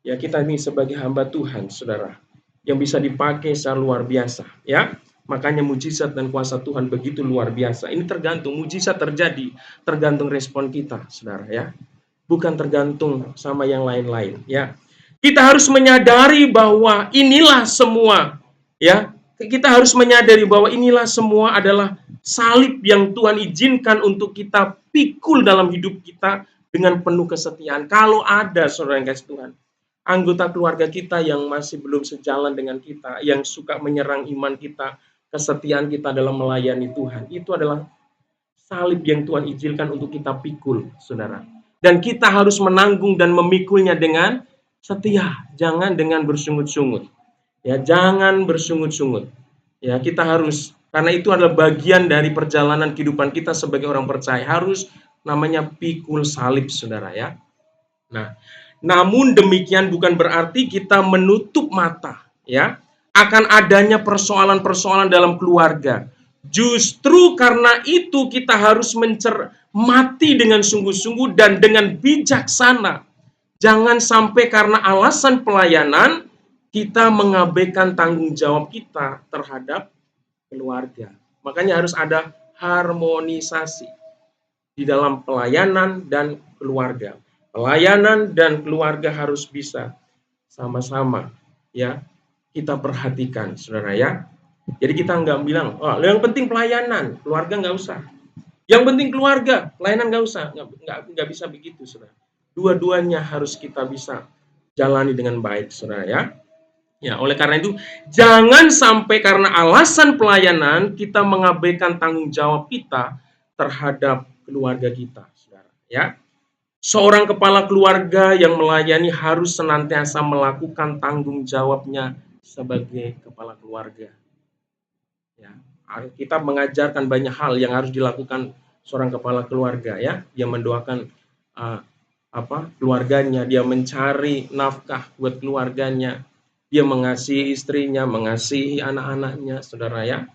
Ya, kita ini sebagai hamba Tuhan, saudara, yang bisa dipakai secara luar biasa. Ya, makanya mujizat dan kuasa Tuhan begitu luar biasa. Ini tergantung, mujizat terjadi, tergantung respon kita, saudara, ya. Bukan tergantung sama yang lain-lain, ya. Kita harus menyadari bahwa inilah semua, ya. Kita harus menyadari bahwa inilah semua adalah salib yang Tuhan izinkan untuk kita pikul dalam hidup kita dengan penuh kesetiaan. Kalau ada, saudara yang kasih Tuhan, anggota keluarga kita yang masih belum sejalan dengan kita, yang suka menyerang iman kita, kesetiaan kita dalam melayani Tuhan, itu adalah salib yang Tuhan izinkan untuk kita pikul, saudara. Dan kita harus menanggung dan memikulnya dengan setia, jangan dengan bersungut-sungut. Ya, jangan bersungut-sungut. Ya, kita harus, karena itu adalah bagian dari perjalanan kehidupan kita sebagai orang percaya, harus namanya pikul salib, saudara, ya. Nah, namun demikian bukan berarti kita menutup mata, ya, akan adanya persoalan-persoalan dalam keluarga. Justru karena itu kita harus mencermati dengan sungguh-sungguh dan dengan bijaksana. Jangan sampai karena alasan pelayanan kita mengabaikan tanggung jawab kita terhadap keluarga. Makanya harus ada harmonisasi di dalam pelayanan dan keluarga. Pelayanan dan keluarga harus bisa sama-sama, ya, kita perhatikan, saudara, ya. Jadi kita nggak bilang, yang penting pelayanan, keluarga nggak usah. Yang penting keluarga, pelayanan nggak usah. Nggak bisa begitu, saudara. Dua-duanya harus kita bisa jalani dengan baik, saudara, ya. Ya, oleh karena itu, jangan sampai karena alasan pelayanan kita mengabaikan tanggung jawab kita terhadap keluarga kita, saudara, ya. Seorang kepala keluarga yang melayani harus senantiasa melakukan tanggung jawabnya sebagai kepala keluarga. Ya, kita mengajarkan banyak hal yang harus dilakukan seorang kepala keluarga, ya, yang mendoakan keluarganya, dia mencari nafkah buat keluarganya, dia mengasihi istrinya, mengasihi anak-anaknya, saudara ya.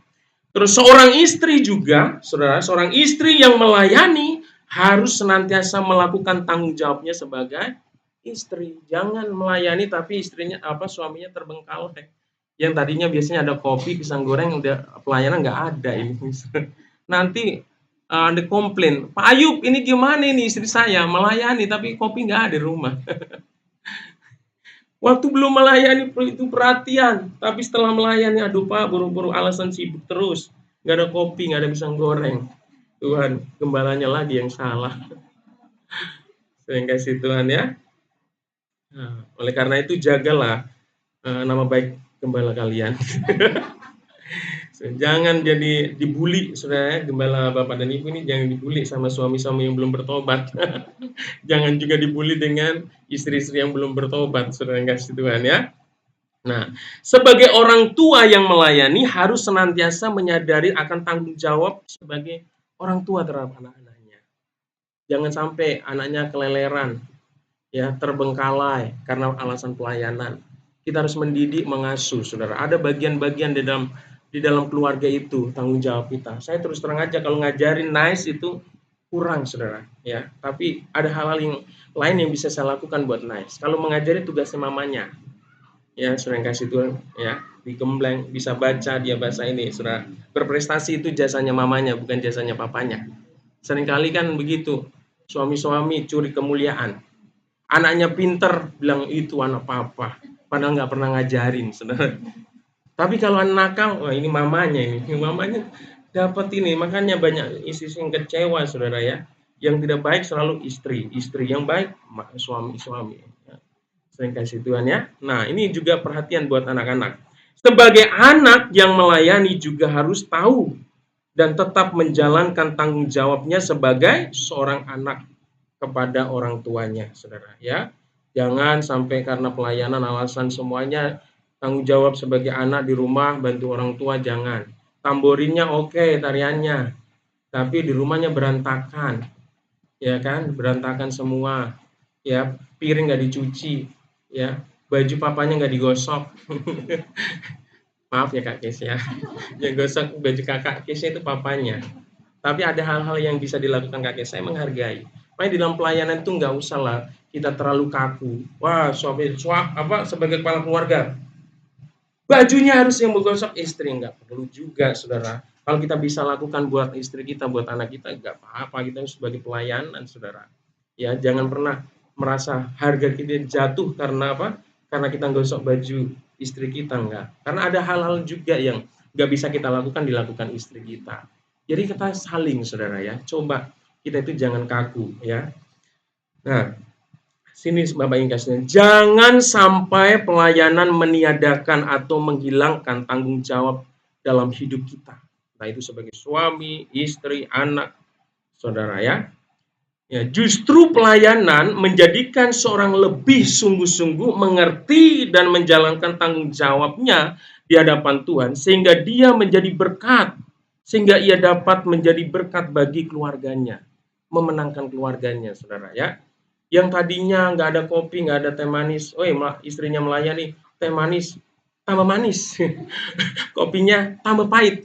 Terus seorang istri juga, saudara, seorang istri yang melayani harus senantiasa melakukan tanggung jawabnya sebagai istri. Jangan melayani tapi suaminya terbengkalai. Yang tadinya biasanya ada kopi, pisang goreng, udah pelayanan nggak ada ini. Nanti ada komplain, Pak Ayub ini gimana ini istri saya melayani tapi kopi nggak ada di rumah. Waktu belum melayani itu perhatian, tapi setelah melayani, aduh Pak, buru-buru alasan sibuk terus. Nggak ada kopi, nggak ada pisang goreng. Tuhan, gembalanya lagi yang salah. Saya kasih Tuhan ya. Nah, oleh karena itu jagalah nama baik gembala kalian. Jangan jadi dibully, saudara ya. Gembala Bapak dan Ibu ini jangan dibully sama suami-suami yang belum bertobat. Jangan juga dibully dengan istri-istri yang belum bertobat, saudara yang kasih Tuhan ya. Nah, sebagai orang tua yang melayani harus senantiasa menyadari akan tanggung jawab sebagai orang tua terhadap anak-anaknya. Jangan sampai anaknya keleleran, ya, terbengkalai karena alasan pelayanan. Kita harus mendidik, mengasuh, saudara. Ada bagian-bagian di dalam keluarga itu tanggung jawab kita. Saya terus terang aja kalau ngajarin nice itu kurang, saudara, ya. Tapi ada hal-hal yang lain yang bisa saya lakukan buat nice. Kalau mengajari tugasnya mamanya, ya, saudara yang kasih Tuhan, ya, digembleng, bisa baca, dia bahasa ini, saudara. Berprestasi itu jasanya mamanya, bukan jasanya papanya. Seringkali kan begitu, suami-suami curi kemuliaan. Anaknya pinter, bilang itu anak papa, padahal nggak pernah ngajarin, saudara. Tapi kalau anak nakal, wah ini mamanya dapat ini. Makanya banyak istri yang kecewa, saudara ya. Yang tidak baik selalu istri yang baik suami. Ya. Saya kasih Tuhan ya. Nah, ini juga perhatian buat anak-anak. Sebagai anak yang melayani juga harus tahu dan tetap menjalankan tanggung jawabnya sebagai seorang anak kepada orang tuanya, saudara ya. Jangan sampai karena pelayanan alasan semuanya tanggung jawab sebagai anak di rumah bantu orang tua, jangan. Tamborinnya oke, tariannya, tapi di rumahnya berantakan, ya kan? Berantakan semua, ya, piring nggak dicuci, ya, baju papanya nggak digosok. Maaf ya Kak Kes ya, yang gosok baju kakak Kesnya itu papanya. Tapi ada hal-hal yang bisa dilakukan Kak Kes, saya menghargai. Makanya di dalam pelayanan itu nggak usah lah kita terlalu kaku. Wah, sebagai kepala keluarga, bajunya harus yang menggosok istri, nggak perlu juga, saudara. Kalau kita bisa lakukan buat istri kita, buat anak kita, nggak apa-apa. Kita sebagai pelayanan, saudara. Ya, jangan pernah merasa harga kita jatuh karena apa? Karena kita gosok baju istri kita, enggak. Karena ada hal-hal juga yang nggak bisa kita lakukan, dilakukan istri kita. Jadi kita saling, saudara ya. Coba kita itu jangan kaku, ya. Nah, sini Bapak yang kasih. Jangan sampai pelayanan meniadakan atau menghilangkan tanggung jawab dalam hidup kita. Nah, itu sebagai suami, istri, anak, saudara ya. Ya, justru pelayanan menjadikan seorang lebih sungguh-sungguh mengerti dan menjalankan tanggung jawabnya di hadapan Tuhan sehingga dia menjadi berkat, sehingga ia dapat menjadi berkat bagi keluarganya, memenangkan keluarganya, saudara ya. Yang tadinya nggak ada kopi, nggak ada teh manis, istrinya melayani teh manis, tambah manis, kopinya tambah pahit,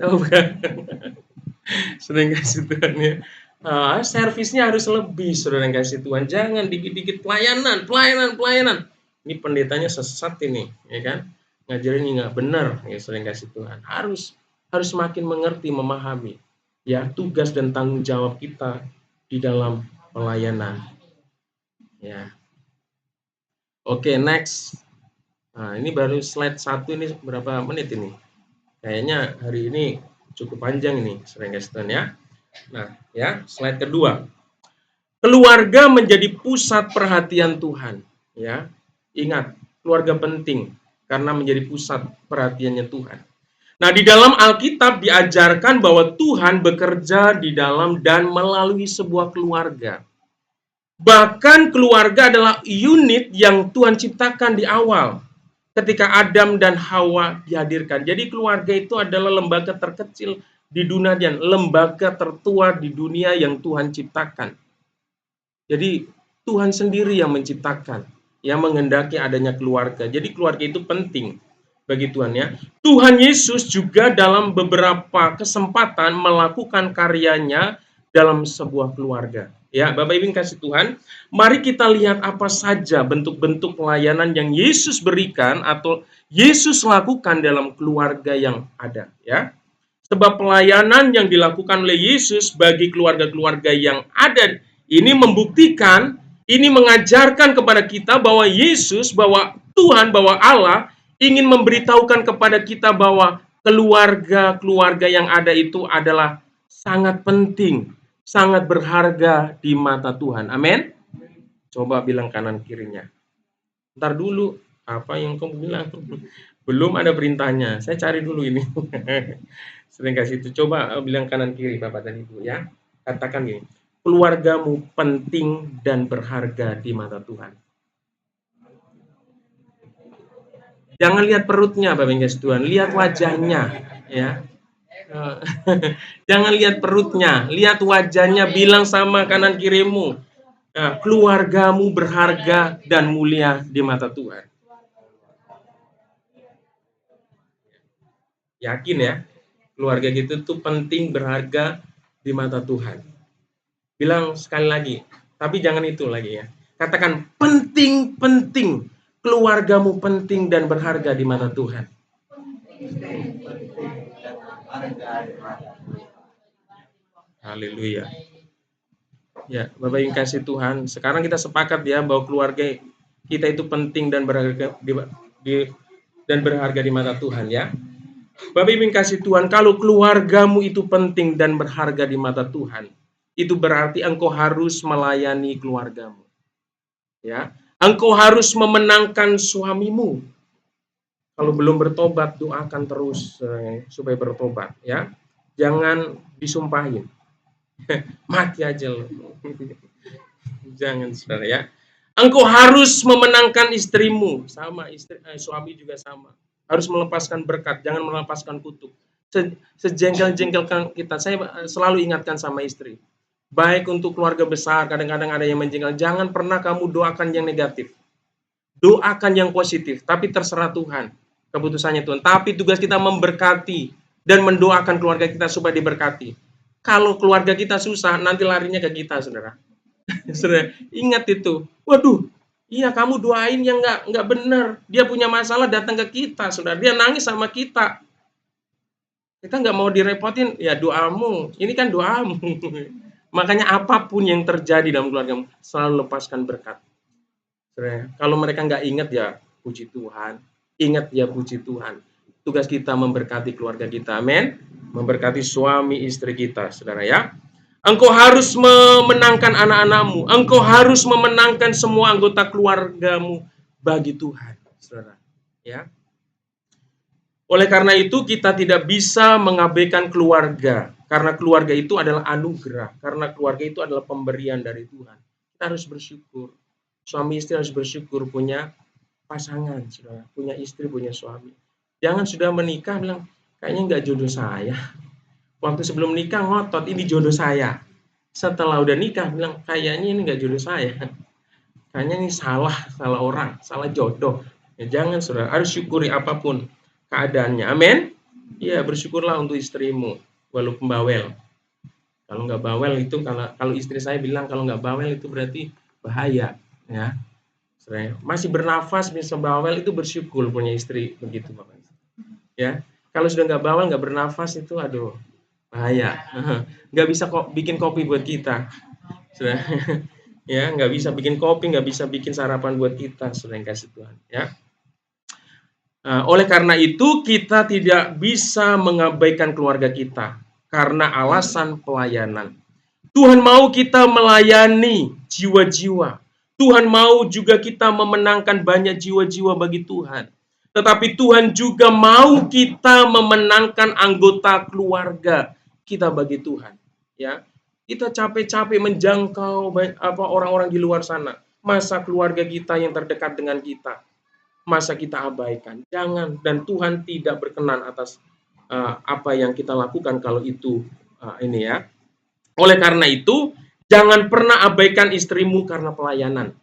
sering kasih Tuhan ya. Servisnya harus lebih, saudara yang kasih Tuhan. Jangan dikit-dikit pelayanan. Ini pendetanya sesat ini, ya kan? Ngajarin nggak benar, ya saudara yang kasih Tuhan. Harus makin mengerti, memahami, ya, tugas dan tanggung jawab kita di dalam pelayanan. Ya. Oke, next. Nah, ini baru slide 1 ini berapa menit ini? Kayaknya hari ini cukup panjang ini, saudara yang kasih Tuhan ya. Nah, ya, slide kedua. Keluarga menjadi pusat perhatian Tuhan, ya. Ingat, keluarga penting karena menjadi pusat perhatiannya Tuhan. Nah, di dalam Alkitab diajarkan bahwa Tuhan bekerja di dalam dan melalui sebuah keluarga. Bahkan keluarga adalah unit yang Tuhan ciptakan di awal ketika Adam dan Hawa dihadirkan. Jadi keluarga itu adalah lembaga terkecil di dunia dan lembaga tertua di dunia yang Tuhan ciptakan. Jadi Tuhan sendiri yang menciptakan, yang menghendaki adanya keluarga. Jadi keluarga itu penting bagi Tuhan ya. Tuhan Yesus juga dalam beberapa kesempatan melakukan karyanya dalam sebuah keluarga. Ya, Bapak Ibu kasih Tuhan, mari kita lihat apa saja bentuk-bentuk pelayanan yang Yesus berikan atau Yesus lakukan dalam keluarga yang ada, ya. Sebab pelayanan yang dilakukan oleh Yesus bagi keluarga-keluarga yang ada ini membuktikan, ini mengajarkan kepada kita bahwa Yesus, bahwa Tuhan, bahwa Allah ingin memberitahukan kepada kita bahwa keluarga-keluarga yang ada itu adalah sangat penting, sangat berharga di mata Tuhan. Amin. Coba bilang kanan kirinya. Ntar dulu, apa yang kamu bilang? Belum ada perintahnya. Saya cari dulu ini. Sering kasih itu. Coba bilang kanan kiri Bapak dan Ibu ya. Katakan gini, keluargamu penting dan berharga di mata Tuhan. Jangan lihat perutnya Bapak dan Tuhan, lihat wajahnya ya. Jangan lihat perutnya, lihat wajahnya, bilang sama kanan kirimu. Nah, keluargamu berharga dan mulia di mata Tuhan. Yakin ya, keluarga kita tuh penting, berharga di mata Tuhan. Bilang sekali lagi, tapi jangan itu lagi ya. Katakan penting, keluargamu penting dan berharga di mata Tuhan. Haleluya. Ya, Bapak yang kasih Tuhan, sekarang kita sepakat ya bahwa keluarga kita itu penting dan berharga di mata Tuhan ya. Bapak Ibu kasih Tuhan, kalau keluargamu itu penting dan berharga di mata Tuhan, itu berarti engkau harus melayani keluargamu. Ya, engkau harus memenangkan suamimu. Kalau belum bertobat, doakan terus supaya bertobat ya. Jangan disumpahin. Mati aja loh. Jangan saudara ya. Engkau harus memenangkan istrimu, sama suami juga sama. Harus melepaskan berkat, jangan melepaskan kutuk. Sejengkel-jengkel kita, saya selalu ingatkan sama istri. Baik untuk keluarga besar, kadang-kadang ada yang menjengkel. Jangan pernah kamu doakan yang negatif. Doakan yang positif, tapi terserah Tuhan. Keputusannya Tuhan. Tapi tugas kita memberkati dan mendoakan keluarga kita supaya diberkati. Kalau keluarga kita susah, nanti larinya ke kita, saudara. Saudara, ingat itu. Waduh, iya kamu doain yang nggak benar. Dia punya masalah datang ke kita, saudara. Dia nangis sama kita. Kita nggak mau direpotin, ya doamu. Ini kan doamu. Makanya apapun yang terjadi dalam keluargamu, selalu lepaskan berkat. Saudara, kalau mereka nggak ingat ya puji Tuhan. Ingat ya puji Tuhan. Tugas kita memberkati keluarga kita, amin. Memberkati suami istri kita, saudara ya. Engkau harus memenangkan anak-anakmu. Engkau harus memenangkan semua anggota keluargamu bagi Tuhan, saudara. Ya. Oleh karena itu kita tidak bisa mengabaikan keluarga. Karena keluarga itu adalah anugerah. Karena keluarga itu adalah pemberian dari Tuhan. Kita harus bersyukur. Suami istri harus bersyukur punya pasangan, saudara. Punya istri, punya suami. Jangan sudah menikah bilang, kayaknya nggak jodoh saya. Waktu sebelum nikah ngotot, ini jodoh saya. Setelah udah nikah bilang, kayaknya ini nggak jodoh saya. Kayaknya ini salah orang, salah jodoh. Ya, jangan saudara, harus syukuri apapun keadaannya. Amin. Ya, bersyukurlah untuk istrimu, walaupun bawel. Kalau nggak bawel itu, kalau istri saya bilang kalau nggak bawel itu berarti bahaya. Ya, masih bernafas bisa bawel itu bersyukur punya istri begitu, Bapak. Ya, kalau sudah nggak bawel nggak bernafas itu aduh bahaya. Nggak bisa kok bikin kopi buat kita, sudah. Ya, nggak bisa bikin kopi, nggak bisa bikin sarapan buat kita, sudah yang kasih Tuhan. Ya. Oleh karena itu kita tidak bisa mengabaikan keluarga kita karena alasan pelayanan. Tuhan mau kita melayani jiwa-jiwa. Tuhan mau juga kita memenangkan banyak jiwa-jiwa bagi Tuhan. Tetapi Tuhan juga mau kita memenangkan anggota keluarga kita bagi Tuhan. Ya, kita capek-capek menjangkau orang-orang di luar sana. Masa keluarga kita yang terdekat dengan kita, masa kita abaikan? Jangan. Dan Tuhan tidak berkenan atas apa yang kita lakukan kalau itu ini ya. Oleh karena itu, Jangan pernah abaikan istrimu karena pelayanan.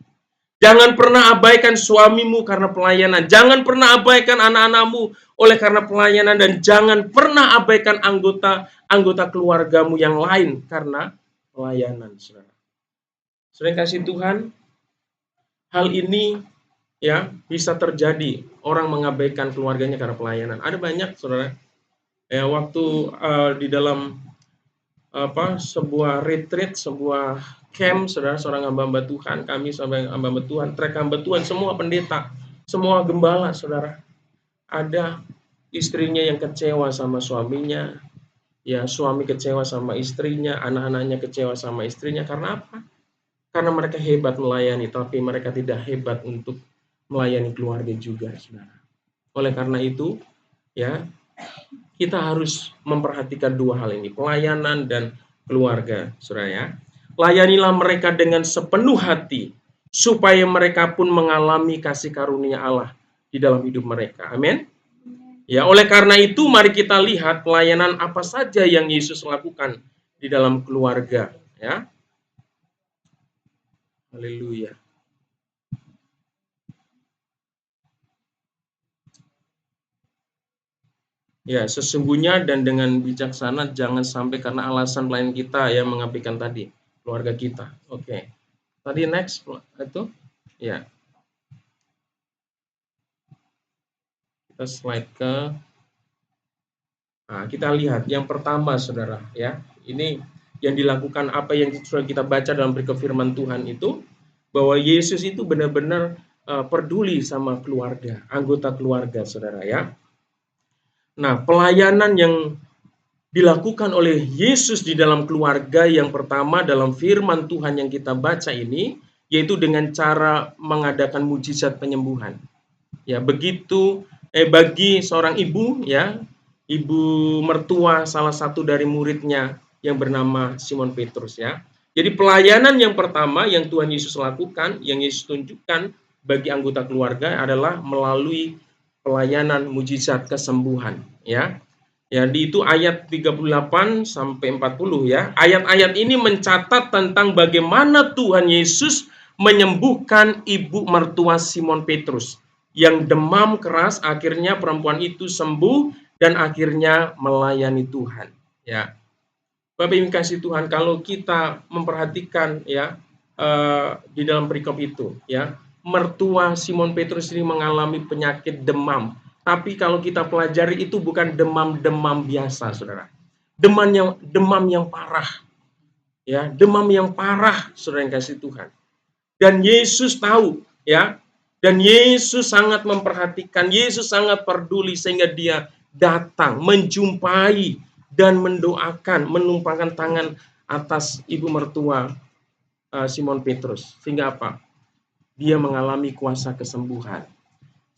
Jangan pernah abaikan suamimu karena pelayanan. Jangan pernah abaikan anak-anakmu oleh karena pelayanan. Dan jangan pernah abaikan anggota keluargamu yang lain karena pelayanan, saudara. Sering kasih Tuhan, hal ini ya bisa terjadi. Orang mengabaikan keluarganya karena pelayanan. Ada banyak, saudara. Ya, waktu di dalam sebuah retreat, sebuah camp, saudara, seorang hamba-hamba Tuhan, kami sampai hamba-hamba Tuhan, trek hamba Tuhan, semua pendeta, semua gembala, saudara, ada istrinya yang kecewa sama suaminya, ya suami kecewa sama istrinya, anak-anaknya kecewa sama istrinya, karena apa? Karena mereka hebat melayani, tapi mereka tidak hebat untuk melayani keluarga juga, saudara. Oleh karena itu, ya, kita harus memperhatikan dua hal ini, pelayanan dan keluarga, saudara ya. Layanilah mereka dengan sepenuh hati, supaya mereka pun mengalami kasih karunia Allah di dalam hidup mereka. Amin. Ya, oleh karena itu mari kita lihat pelayanan apa saja yang Yesus lakukan di dalam keluarga, ya. Haleluya. Ya, sesungguhnya dan dengan bijaksana, jangan sampai karena alasan lain kita yang mengabaikan tadi keluarga kita. Oke. Tadi next itu ya. Kita slide ke kita lihat yang pertama, saudara, ya. Ini yang dilakukan apa yang sudah kita baca dalam berkat firman Tuhan itu, bahwa Yesus itu benar-benar peduli sama keluarga, anggota keluarga, saudara ya. Nah, pelayanan yang dilakukan oleh Yesus di dalam keluarga yang pertama dalam firman Tuhan yang kita baca ini, yaitu dengan cara mengadakan mujizat penyembuhan. Ya, begitu bagi seorang ibu, ya, ibu mertua salah satu dari muridnya yang bernama Simon Petrus, ya. Jadi pelayanan yang pertama yang Tuhan Yesus lakukan, yang Yesus tunjukkan bagi anggota keluarga adalah melalui pelayanan mujizat kesembuhan, ya. Ya, di itu ayat 38 sampai 40 ya. Ayat-ayat ini mencatat tentang bagaimana Tuhan Yesus menyembuhkan ibu mertua Simon Petrus yang demam keras, akhirnya perempuan itu sembuh dan akhirnya melayani Tuhan, ya. Bapak Ibu kasih Tuhan, kalau kita memperhatikan ya di dalam perikop itu, ya, mertua Simon Petrus ini mengalami penyakit demam. Tapi kalau kita pelajari itu bukan demam-demam biasa, saudara. Demam yang parah, ya, demam yang parah, saudara yang kasih Tuhan. Dan Yesus tahu, ya, dan Yesus sangat memperhatikan, Yesus sangat peduli sehingga dia datang, menjumpai dan mendoakan, menumpangkan tangan atas ibu mertua Simon Petrus. Sehingga apa? Dia mengalami kuasa kesembuhan.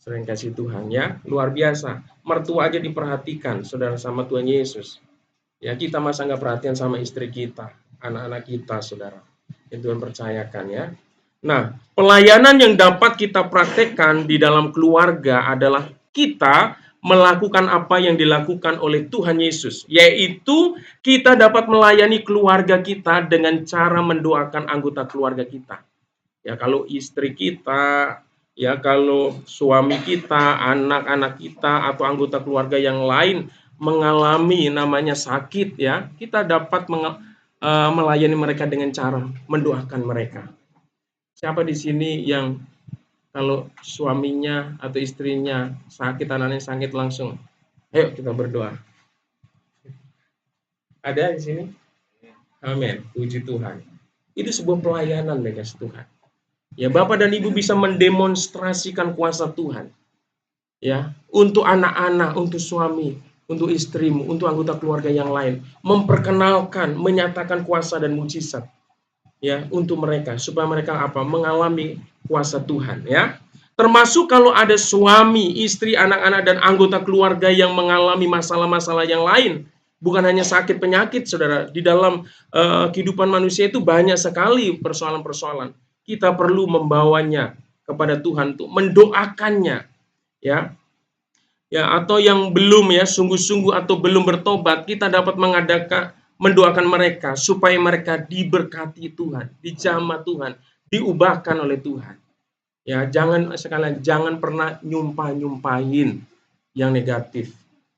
Sering kasih Tuhan, ya, luar biasa. Mertua aja diperhatikan, saudara, sama Tuhan Yesus. Ya, kita masa nggak perhatian sama istri kita, anak-anak kita, saudara. Yang Tuhan percayakan, ya. Nah, pelayanan yang dapat kita praktekkan di dalam keluarga adalah kita melakukan apa yang dilakukan oleh Tuhan Yesus, yaitu kita dapat melayani keluarga kita dengan cara mendoakan anggota keluarga kita. Ya, kalau istri kita, ya, kalau suami kita, anak-anak kita, atau anggota keluarga yang lain mengalami namanya sakit, ya, kita dapat melayani mereka dengan cara mendoakan mereka. Siapa di sini yang kalau suaminya atau istrinya sakit, anaknya sakit, langsung, ayo kita berdoa? Ada di sini? Amin. Puji Tuhan. Itu sebuah pelayanan, guys, Tuhan. Ya, Bapak dan Ibu bisa mendemonstrasikan kuasa Tuhan. Ya, untuk anak-anak, untuk suami, untuk istrimu, untuk anggota keluarga yang lain, memperkenalkan, menyatakan kuasa dan mujizat, ya, untuk mereka supaya mereka apa? Mengalami kuasa Tuhan, ya. Termasuk kalau ada suami, istri, anak-anak dan anggota keluarga yang mengalami masalah-masalah yang lain, bukan hanya sakit penyakit, saudara. Di dalam kehidupan manusia itu banyak sekali persoalan-persoalan. Kita perlu membawanya kepada Tuhan, untuk mendoakannya, ya. Ya, atau yang belum, ya, sungguh-sungguh atau belum bertobat, kita dapat mendoakan mereka supaya mereka diberkati Tuhan, dijamah Tuhan, diubahkan oleh Tuhan. Ya, jangan pernah nyumpahin yang negatif.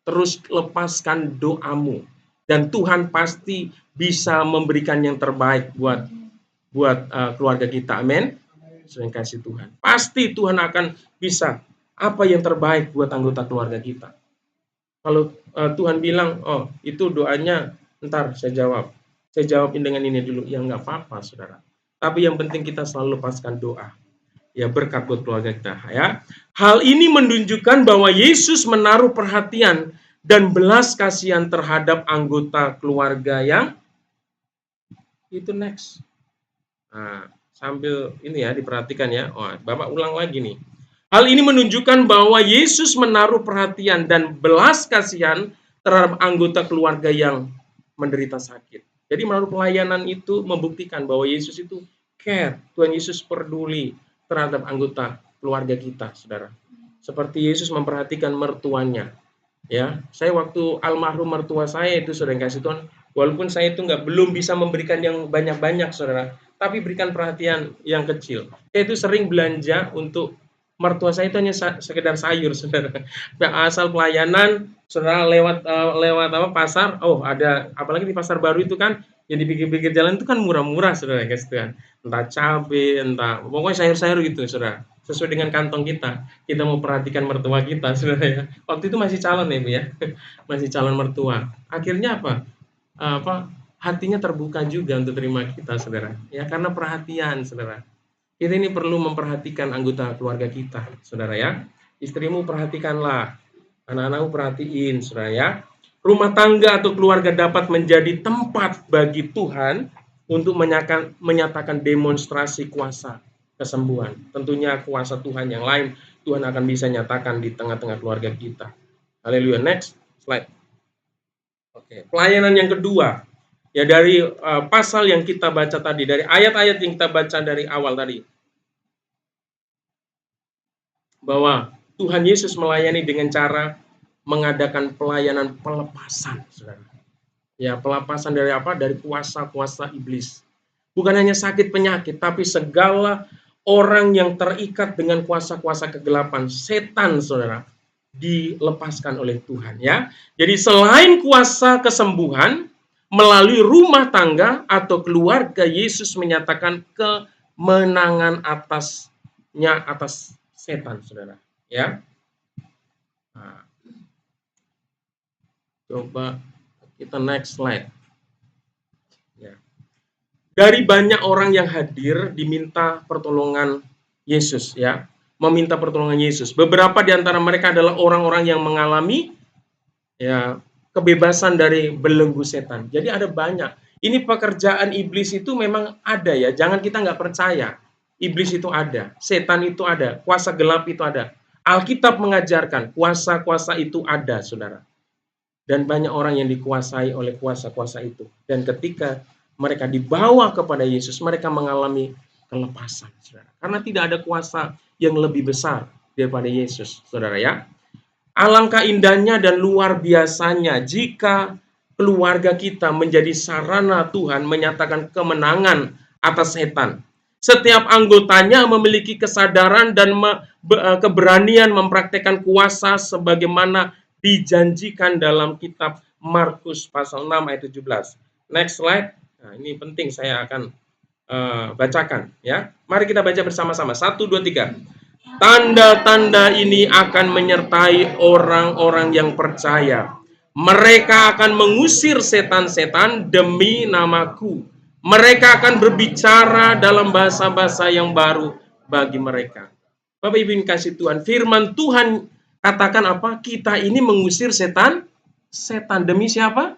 Terus lepaskan doamu dan Tuhan pasti bisa memberikan yang terbaik buat keluarga kita. Amin. Sering kasih Tuhan. Pasti Tuhan akan bisa apa yang terbaik buat anggota keluarga kita. Kalau Tuhan bilang, oh itu doanya ntar saya jawab. Saya jawabin dengan ini dulu. Ya nggak apa-apa saudara. Tapi yang penting kita selalu lepaskan doa. Ya berkat buat keluarga kita. Ya. Hal ini menunjukkan bahwa Yesus menaruh perhatian dan belas kasihan terhadap anggota keluarga yang itu next. Nah, sambil ini ya diperhatikan ya. Oh, Bapak ulang lagi nih. Hal ini menunjukkan bahwa Yesus menaruh perhatian dan belas kasihan terhadap anggota keluarga yang menderita sakit. Jadi melalui pelayanan itu membuktikan bahwa Yesus itu care. Tuhan Yesus peduli terhadap anggota keluarga kita, saudara. Seperti Yesus memperhatikan mertuanya. Ya, saya waktu almarhum mertua saya itu saudara kasih Tuhan, walaupun saya itu belum bisa memberikan yang banyak-banyak, saudara, tapi berikan perhatian yang kecil. Saya itu sering belanja untuk mertua saya itu hanya sekedar sayur, saudara. Asal pelayanan, saudara lewat pasar, oh ada, apalagi di pasar baru itu kan, yang di pinggir-pinggir jalan itu kan murah-murah, saudara kasih Tuhan. Entah cabai, entah pokoknya sayur-sayur gitu, saudara. Sesuai dengan kantong kita mau perhatikan mertua kita, saudara ya. Waktu itu masih calon ya, Bu ya, masih calon mertua. Akhirnya apa? Hatinya terbuka juga untuk terima kita, saudara. Ya, karena perhatian, saudara. Kita ini perlu memperhatikan anggota keluarga kita, saudara ya. Istrimu perhatikanlah, anak-anakmu perhatiin, saudara ya. Rumah tangga atau keluarga dapat menjadi tempat bagi Tuhan untuk menyatakan demonstrasi kuasa kesembuhan. Tentunya kuasa Tuhan yang lain Tuhan akan bisa nyatakan di tengah-tengah keluarga kita. Haleluya. Next slide. Oke, pelayanan yang kedua. Ya dari pasal yang kita baca tadi, dari ayat-ayat yang kita baca dari awal tadi. Bahwa Tuhan Yesus melayani dengan cara mengadakan pelayanan pelepasan, saudara. Ya, pelepasan dari apa? Dari kuasa-kuasa iblis. Bukan hanya sakit penyakit, tapi segala orang yang terikat dengan kuasa-kuasa kegelapan, setan, saudara, dilepaskan oleh Tuhan. Ya, jadi selain kuasa kesembuhan, melalui rumah tangga atau keluarga, Yesus menyatakan kemenangan atas setan, saudara. Ya, nah, coba kita next slide. Ya. Dari banyak orang yang hadir diminta pertolongan Yesus, ya, meminta pertolongan Yesus. Beberapa di antara mereka adalah orang-orang yang mengalami ya kebebasan dari belenggu setan. Jadi ada banyak. Ini pekerjaan iblis itu memang ada ya. Jangan kita nggak percaya. Iblis itu ada, setan itu ada, kuasa gelap itu ada. Alkitab mengajarkan kuasa-kuasa itu ada, saudara. Dan banyak orang yang dikuasai oleh kuasa-kuasa itu. Dan ketika mereka dibawa kepada Yesus, mereka mengalami kelepasan, saudara. Karena tidak ada kuasa yang lebih besar daripada Yesus, saudara ya. Alangkah indahnya dan luar biasanya jika keluarga kita menjadi sarana Tuhan menyatakan kemenangan atas setan. Setiap anggotanya memiliki kesadaran dan keberanian mempraktekkan kuasa sebagaimana dijanjikan dalam kitab Markus pasal 6 ayat 17. Next slide. Nah, ini penting saya akan bacakan ya. Mari kita baca bersama-sama. 1 2 3. Tanda-tanda ini akan menyertai orang-orang yang percaya. Mereka akan mengusir setan-setan demi namaku. Mereka akan berbicara dalam bahasa-bahasa yang baru bagi mereka. Bapak Ibu yang kasih Tuhan, firman Tuhan katakan apa? Kita ini mengusir setan demi siapa?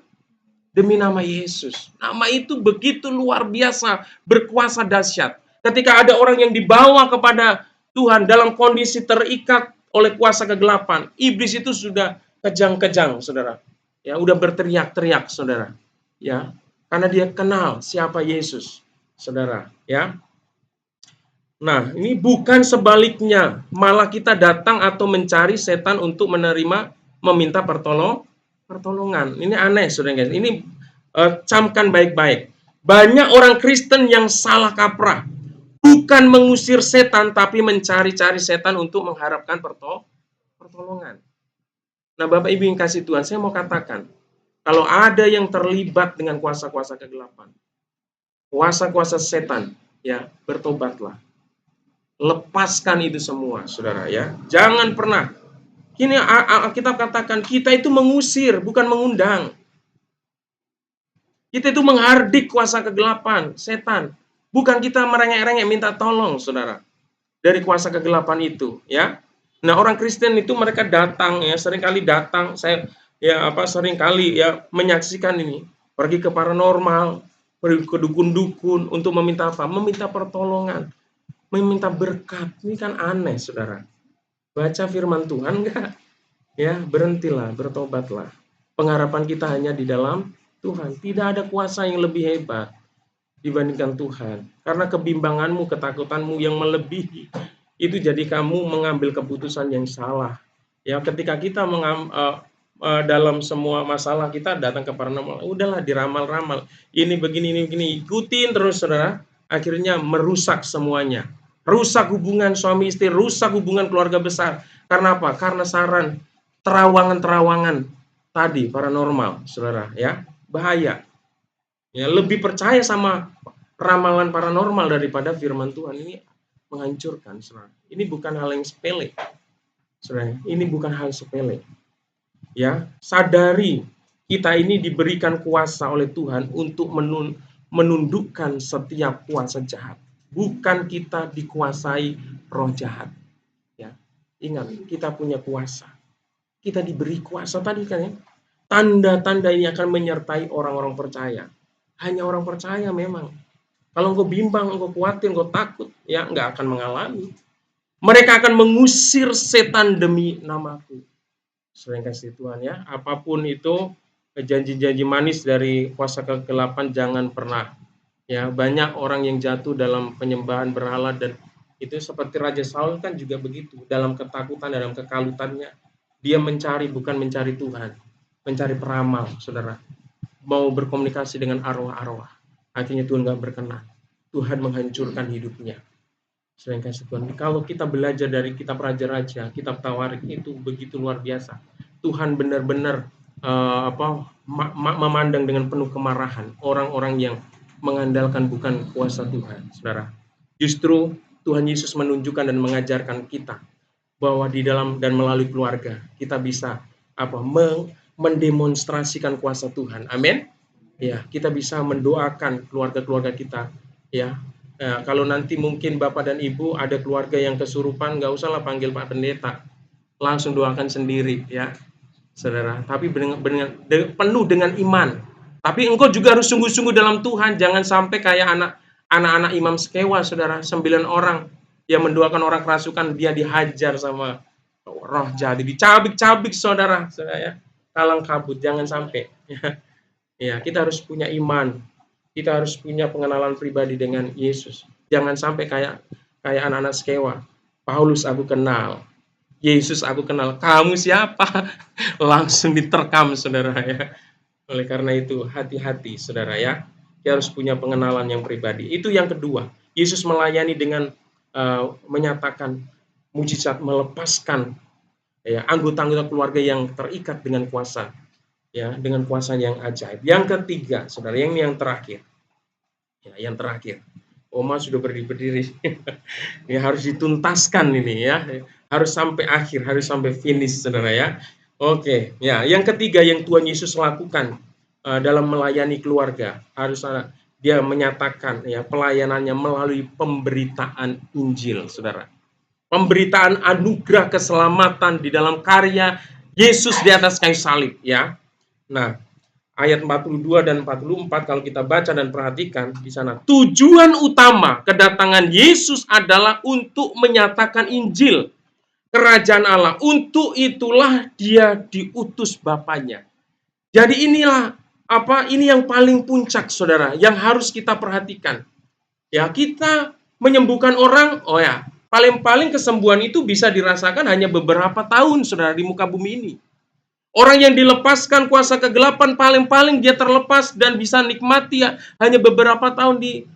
Demi nama Yesus. Nama itu begitu luar biasa, berkuasa dahsyat. Ketika ada orang yang dibawa kepada Tuhan dalam kondisi terikat oleh kuasa kegelapan, iblis itu sudah kejang-kejang, saudara. Ya, udah berteriak-teriak, saudara. Ya, karena dia kenal siapa Yesus, saudara. Ya. Nah, ini bukan sebaliknya, malah kita datang atau mencari setan untuk meminta pertolongan. Ini aneh, saudara guys. Ini camkan baik-baik. Banyak orang Kristen yang salah kaprah. Bukan mengusir setan, tapi mencari-cari setan untuk mengharapkan pertolongan. Nah, Bapak Ibu yang kasih Tuhan, saya mau katakan, kalau ada yang terlibat dengan kuasa-kuasa kegelapan, kuasa-kuasa setan, ya, bertobatlah. Lepaskan itu semua, saudara, ya. Jangan pernah. Kini Alkitab katakan, kita itu mengusir, bukan mengundang. Kita itu menghardik kuasa kegelapan, setan. Bukan kita merengek-rengek minta tolong, saudara. Dari kuasa kegelapan itu, ya. Nah, orang Kristen itu mereka datang, ya, seringkali datang, seringkali ya menyaksikan ini, pergi ke paranormal, pergi ke dukun-dukun untuk meminta apa? Meminta pertolongan, meminta berkat. Ini kan aneh, saudara. Baca firman Tuhan enggak? Ya, berhentilah, bertobatlah. Pengharapan kita hanya di dalam Tuhan. Tidak ada kuasa yang lebih hebat dibandingkan Tuhan. Karena kebimbanganmu, ketakutanmu yang melebihi, itu jadi kamu mengambil keputusan yang salah. Ya, ketika kita dalam semua masalah kita datang ke paranormal, udahlah diramal-ramal. Ini begini, ikutin terus, saudara. Akhirnya merusak semuanya. Rusak hubungan suami istri, rusak hubungan keluarga besar. Karena apa? Karena saran terawangan-terawangan tadi paranormal, saudara, ya. Bahaya. Ya, lebih percaya sama ramalan paranormal daripada firman Tuhan. Ini menghancurkan, saudara. Ini bukan hal yang sepele. Saudara, ini bukan hal sepele. Ya, sadari kita ini diberikan kuasa oleh Tuhan untuk menundukkan setiap kuasa jahat. Bukan kita dikuasai roh jahat. Ya. Ingat, kita punya kuasa. Kita diberi kuasa tadi kan, ya. Tanda-tanda ini akan menyertai orang-orang percaya. Hanya orang percaya memang. Kalau engkau bimbang, engkau khawatir, engkau takut, ya enggak akan mengalami. Mereka akan mengusir setan demi namaku. Sering kasih Tuhan, ya. Apapun itu janji-janji manis dari kuasa kegelapan jangan pernah. Ya, banyak orang yang jatuh dalam penyembahan berhala, dan itu seperti Raja Saul kan juga begitu. Dalam ketakutan, dalam kekalutannya, dia mencari, bukan mencari Tuhan, mencari peramal, saudara. Mau berkomunikasi dengan arwah-arwah. Akhirnya Tuhan gak berkenan. Tuhan menghancurkan hidupnya. Sering kasih Tuhan. Kalau kita belajar dari kitab Raja-Raja, kitab Tawarik, itu begitu luar biasa. Tuhan benar-benar memandang dengan penuh kemarahan orang-orang yang mengandalkan bukan kuasa Tuhan, saudara. Justru Tuhan Yesus menunjukkan dan mengajarkan kita bahwa di dalam dan melalui keluarga kita bisa mendemonstrasikan kuasa Tuhan. Amin. Ya, kita bisa mendoakan keluarga-keluarga kita. Ya, kalau nanti mungkin Bapak dan Ibu ada keluarga yang kesurupan, nggak usahlah panggil Pak Pendeta, langsung doakan sendiri, ya, saudara. Tapi penuh dengan iman. Tapi engkau juga harus sungguh-sungguh dalam Tuhan. Jangan sampai kayak anak-anak imam Skewa, saudara. 9 orang yang mendoakan orang kerasukan, dia dihajar sama roh jahat, dicabik-cabik, saudara, ya. Kalang kabut, jangan sampai. Ya, kita harus punya iman. Kita harus punya pengenalan pribadi dengan Yesus. Jangan sampai kayak anak-anak Skewa. Paulus aku kenal, Yesus aku kenal, kamu siapa? Langsung diterkam, saudara, ya. Oleh karena itu, hati-hati, saudara, ya. Kita harus punya pengenalan yang pribadi. Itu yang kedua. Yesus melayani dengan menyatakan mujizat, melepaskan, ya, anggota-anggota keluarga yang terikat dengan kuasa, ya, dengan kuasa yang ajaib. Yang ketiga, saudara, yang terakhir. Ya, yang terakhir. Oma sudah berdiri. Ya, harus dituntaskan ini, ya. Harus sampai akhir, harus sampai finish, saudara, ya. Oke, ya. Yang ketiga yang Tuhan Yesus lakukan dalam melayani keluarga, harus dia menyatakan, ya, pelayanannya melalui pemberitaan Injil, saudara. Pemberitaan anugerah keselamatan di dalam karya Yesus di atas kayu salib, ya. Nah, ayat 42 dan 44 kalau kita baca dan perhatikan di sana, tujuan utama kedatangan Yesus adalah untuk menyatakan Injil kerajaan Allah. Untuk itulah dia diutus Bapaknya. Jadi inilah ini yang paling puncak, saudara, yang harus kita perhatikan. Ya, kita menyembuhkan orang, paling-paling kesembuhan itu bisa dirasakan hanya beberapa tahun, saudara, di muka bumi ini. Orang yang dilepaskan kuasa kegelapan paling-paling dia terlepas dan bisa nikmati ya, hanya beberapa tahun di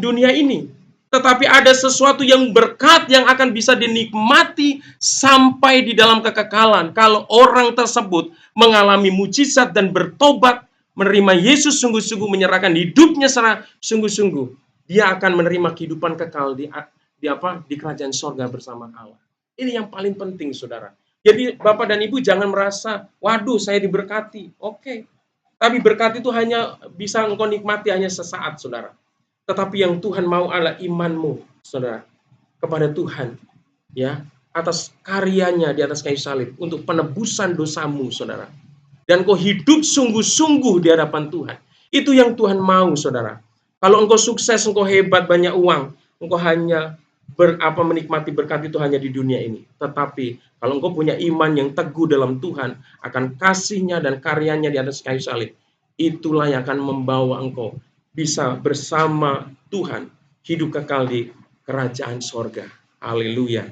dunia ini. Tetapi ada sesuatu yang berkat yang akan bisa dinikmati sampai di dalam kekekalan. Kalau orang tersebut mengalami mujizat dan bertobat, menerima Yesus sungguh-sungguh, menyerahkan hidupnya secara sungguh-sungguh, dia akan menerima kehidupan kekal di kerajaan sorga bersama Allah. Ini yang paling penting, saudara. Jadi Bapak dan Ibu jangan merasa, waduh saya diberkati. Oke. Tapi berkat itu hanya bisa engkau nikmati hanya sesaat, saudara. Tetapi yang Tuhan mau adalah imanmu, saudara, kepada Tuhan. Ya, atas karyanya di atas kayu salib untuk penebusan dosamu, saudara. Dan kau hidup sungguh-sungguh di hadapan Tuhan. Itu yang Tuhan mau, saudara. Kalau engkau sukses, engkau hebat, banyak uang, engkau hanya menikmati berkat itu hanya di dunia ini. Tetapi kalau engkau punya iman yang teguh dalam Tuhan, akan kasih-Nya dan karyanya di atas kayu salib, itulah yang akan membawa engkau bisa bersama Tuhan, hidup kekal di kerajaan sorga. Haleluya.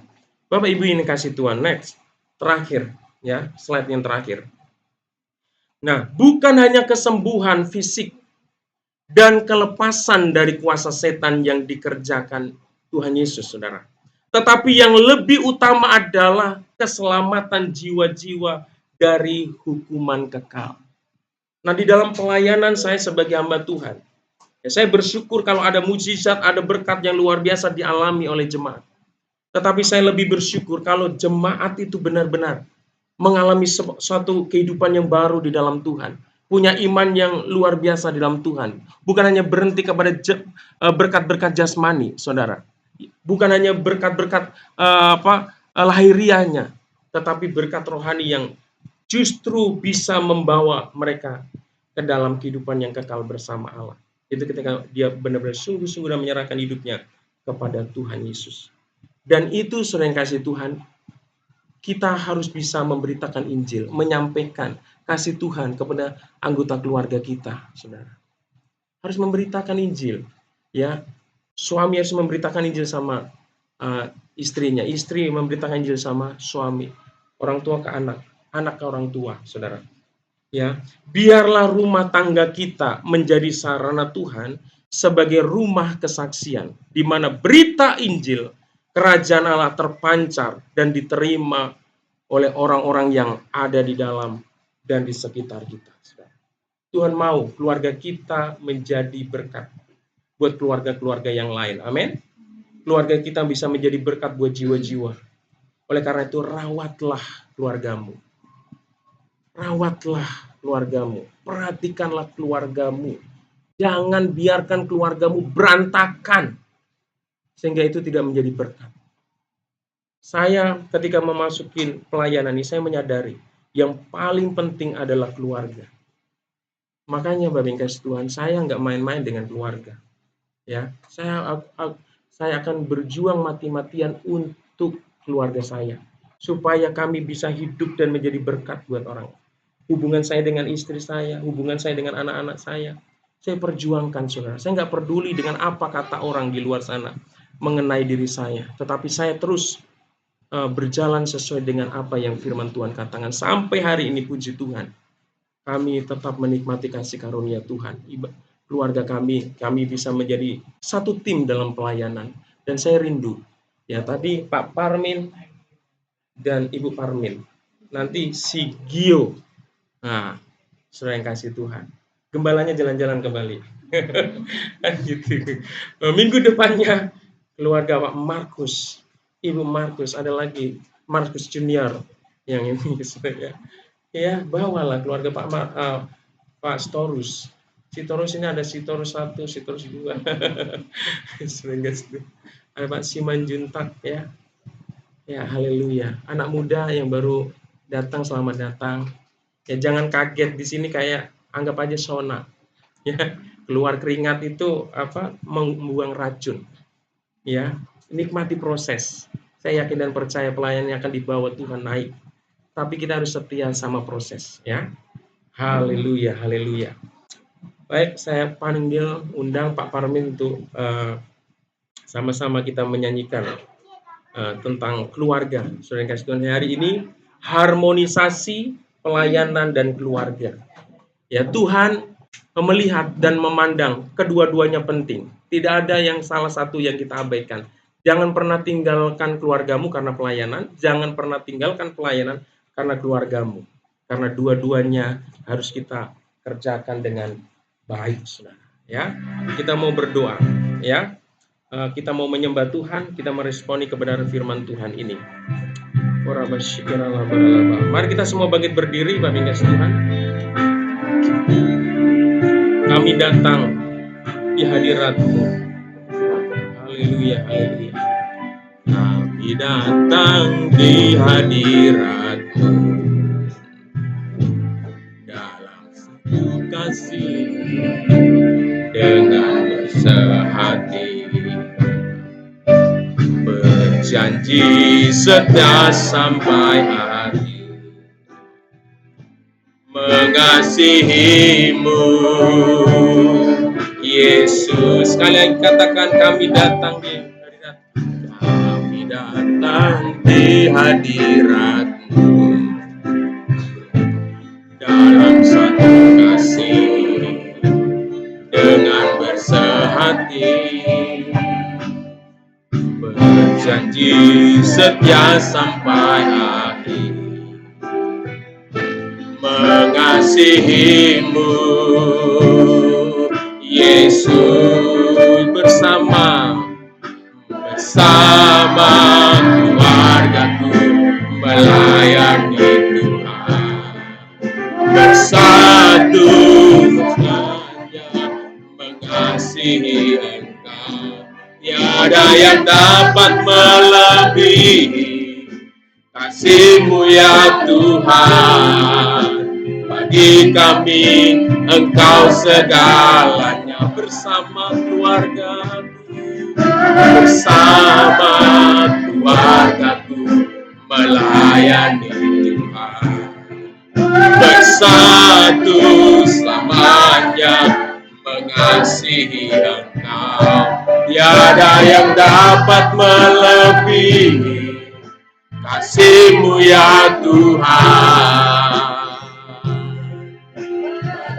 Bapak Ibu ini kasih Tuhan. Next. Terakhir. Ya, slide yang terakhir. Nah, bukan hanya kesembuhan fisik dan kelepasan dari kuasa setan yang dikerjakan Tuhan Yesus, saudara. Tetapi yang lebih utama adalah keselamatan jiwa-jiwa dari hukuman kekal. Nah, di dalam pelayanan saya sebagai hamba Tuhan, ya, saya bersyukur kalau ada mujizat, ada berkat yang luar biasa dialami oleh jemaat. Tetapi saya lebih bersyukur kalau jemaat itu benar-benar mengalami suatu kehidupan yang baru di dalam Tuhan. Punya iman yang luar biasa di dalam Tuhan. Bukan hanya berhenti kepada berkat-berkat jasmani, saudara. Bukan hanya berkat-berkat lahiriahnya, tetapi berkat rohani yang justru bisa membawa mereka ke dalam kehidupan yang kekal bersama Allah. Itu ketika dia benar-benar sungguh-sungguh dan menyerahkan hidupnya kepada Tuhan Yesus. Dan itu, saudara yang kasih Tuhan, kita harus bisa memberitakan Injil, menyampaikan kasih Tuhan kepada anggota keluarga kita, saudara. Harus memberitakan Injil, ya. Suami harus memberitakan Injil sama istrinya, istri memberitakan Injil sama suami, orang tua ke anak, anak ke orang tua, saudara. Ya, biarlah rumah tangga kita menjadi sarana Tuhan sebagai rumah kesaksian, di mana berita Injil kerajaan Allah terpancar dan diterima oleh orang-orang yang ada di dalam dan di sekitar kita. Tuhan mau keluarga kita menjadi berkat buat keluarga-keluarga yang lain. Amin. Keluarga kita bisa menjadi berkat buat jiwa-jiwa. Oleh karena itu, rawatlah keluargamu. Rawatlah keluargamu. Perhatikanlah keluargamu. Jangan biarkan keluargamu berantakan, sehingga itu tidak menjadi berkat. Saya ketika memasuki pelayanan ini, saya menyadari yang paling penting adalah keluarga. Makanya Bapak kasih Tuhan, saya nggak main-main dengan keluarga. Ya, saya akan berjuang mati-matian untuk keluarga saya, supaya kami bisa hidup dan menjadi berkat buat orang. Hubungan saya dengan istri saya, hubungan saya dengan anak-anak saya perjuangkan, saudara. Saya nggak peduli dengan apa kata orang di luar sana mengenai diri saya, tetapi saya terus berjalan sesuai dengan apa yang firman Tuhan katakan. Sampai hari ini, puji Tuhan, kami tetap menikmati kasih karunia Tuhan. Keluarga kami bisa menjadi satu tim dalam pelayanan. Dan saya rindu, ya tadi Pak Parmin dan Ibu Parmin, nanti si Gio, nah, saudara yang kasih Tuhan, gembalanya jalan-jalan ke Bali. Gitu. Minggu depannya keluarga Pak Markus, Ibu Markus, ada lagi Markus Junior yang ini, ya. Ya, bawalah keluarga Pak Storus. Sitorus ini ada Sitorus 1, Sitorus 2. Ada Pak Simanjuntak, ya. Ya, haleluya. Anak muda yang baru datang, selamat datang. Ya, jangan kaget di sini, kayak anggap aja sauna. Ya, keluar keringat itu membuang racun. Ya, nikmati proses. Saya yakin dan percaya pelayannya akan dibawa Tuhan naik. Tapi kita harus setia sama proses, ya. Haleluya, haleluya. Baik, saya panggil undang Pak Parmin untuk sama-sama kita menyanyikan tentang keluarga. Saudara yang kasih Tuhan, hari ini harmonisasi pelayanan dan keluarga. Ya, Tuhan melihat dan memandang kedua-duanya penting. Tidak ada yang salah satu yang kita abaikan. Jangan pernah tinggalkan keluargamu karena pelayanan, jangan pernah tinggalkan pelayanan karena keluargamu. Karena dua-duanya harus kita kerjakan dengan baik, Saudara. Ya, kita mau berdoa, ya. Kita mau menyembah Tuhan, kita meresponi kebenaran firman Tuhan ini. Mari kita semua bangkit berdiri, Bapak Ingat Tuhan. Kami datang di hadirat-Mu. Haleluya, haleluya. Kami datang di hadirat-Mu dalam satu kasih dengan bersehati, berjanji setia sampai akhir, mengasihi-Mu Yesus. Sekalian katakan, kami datang di hadirat, kami datang di hadirat-Mu dalam satu kasih dengan bersehati, berjanji setia sampai akhir, mengasihi-Mu Yesus. Bersama keluargaku melayani Tuhan, bersatu hanya mengasihi Engkau. Tiada yang dapat melebihi kasih-Mu ya Tuhan. Bagi kami Engkau segalanya. Bersama keluargaku, bersama keluargaku melayani Tuhan, bersatu selamanya mengasihi Engkau. Tiada yang dapat melebihi kasih-Mu ya Tuhan.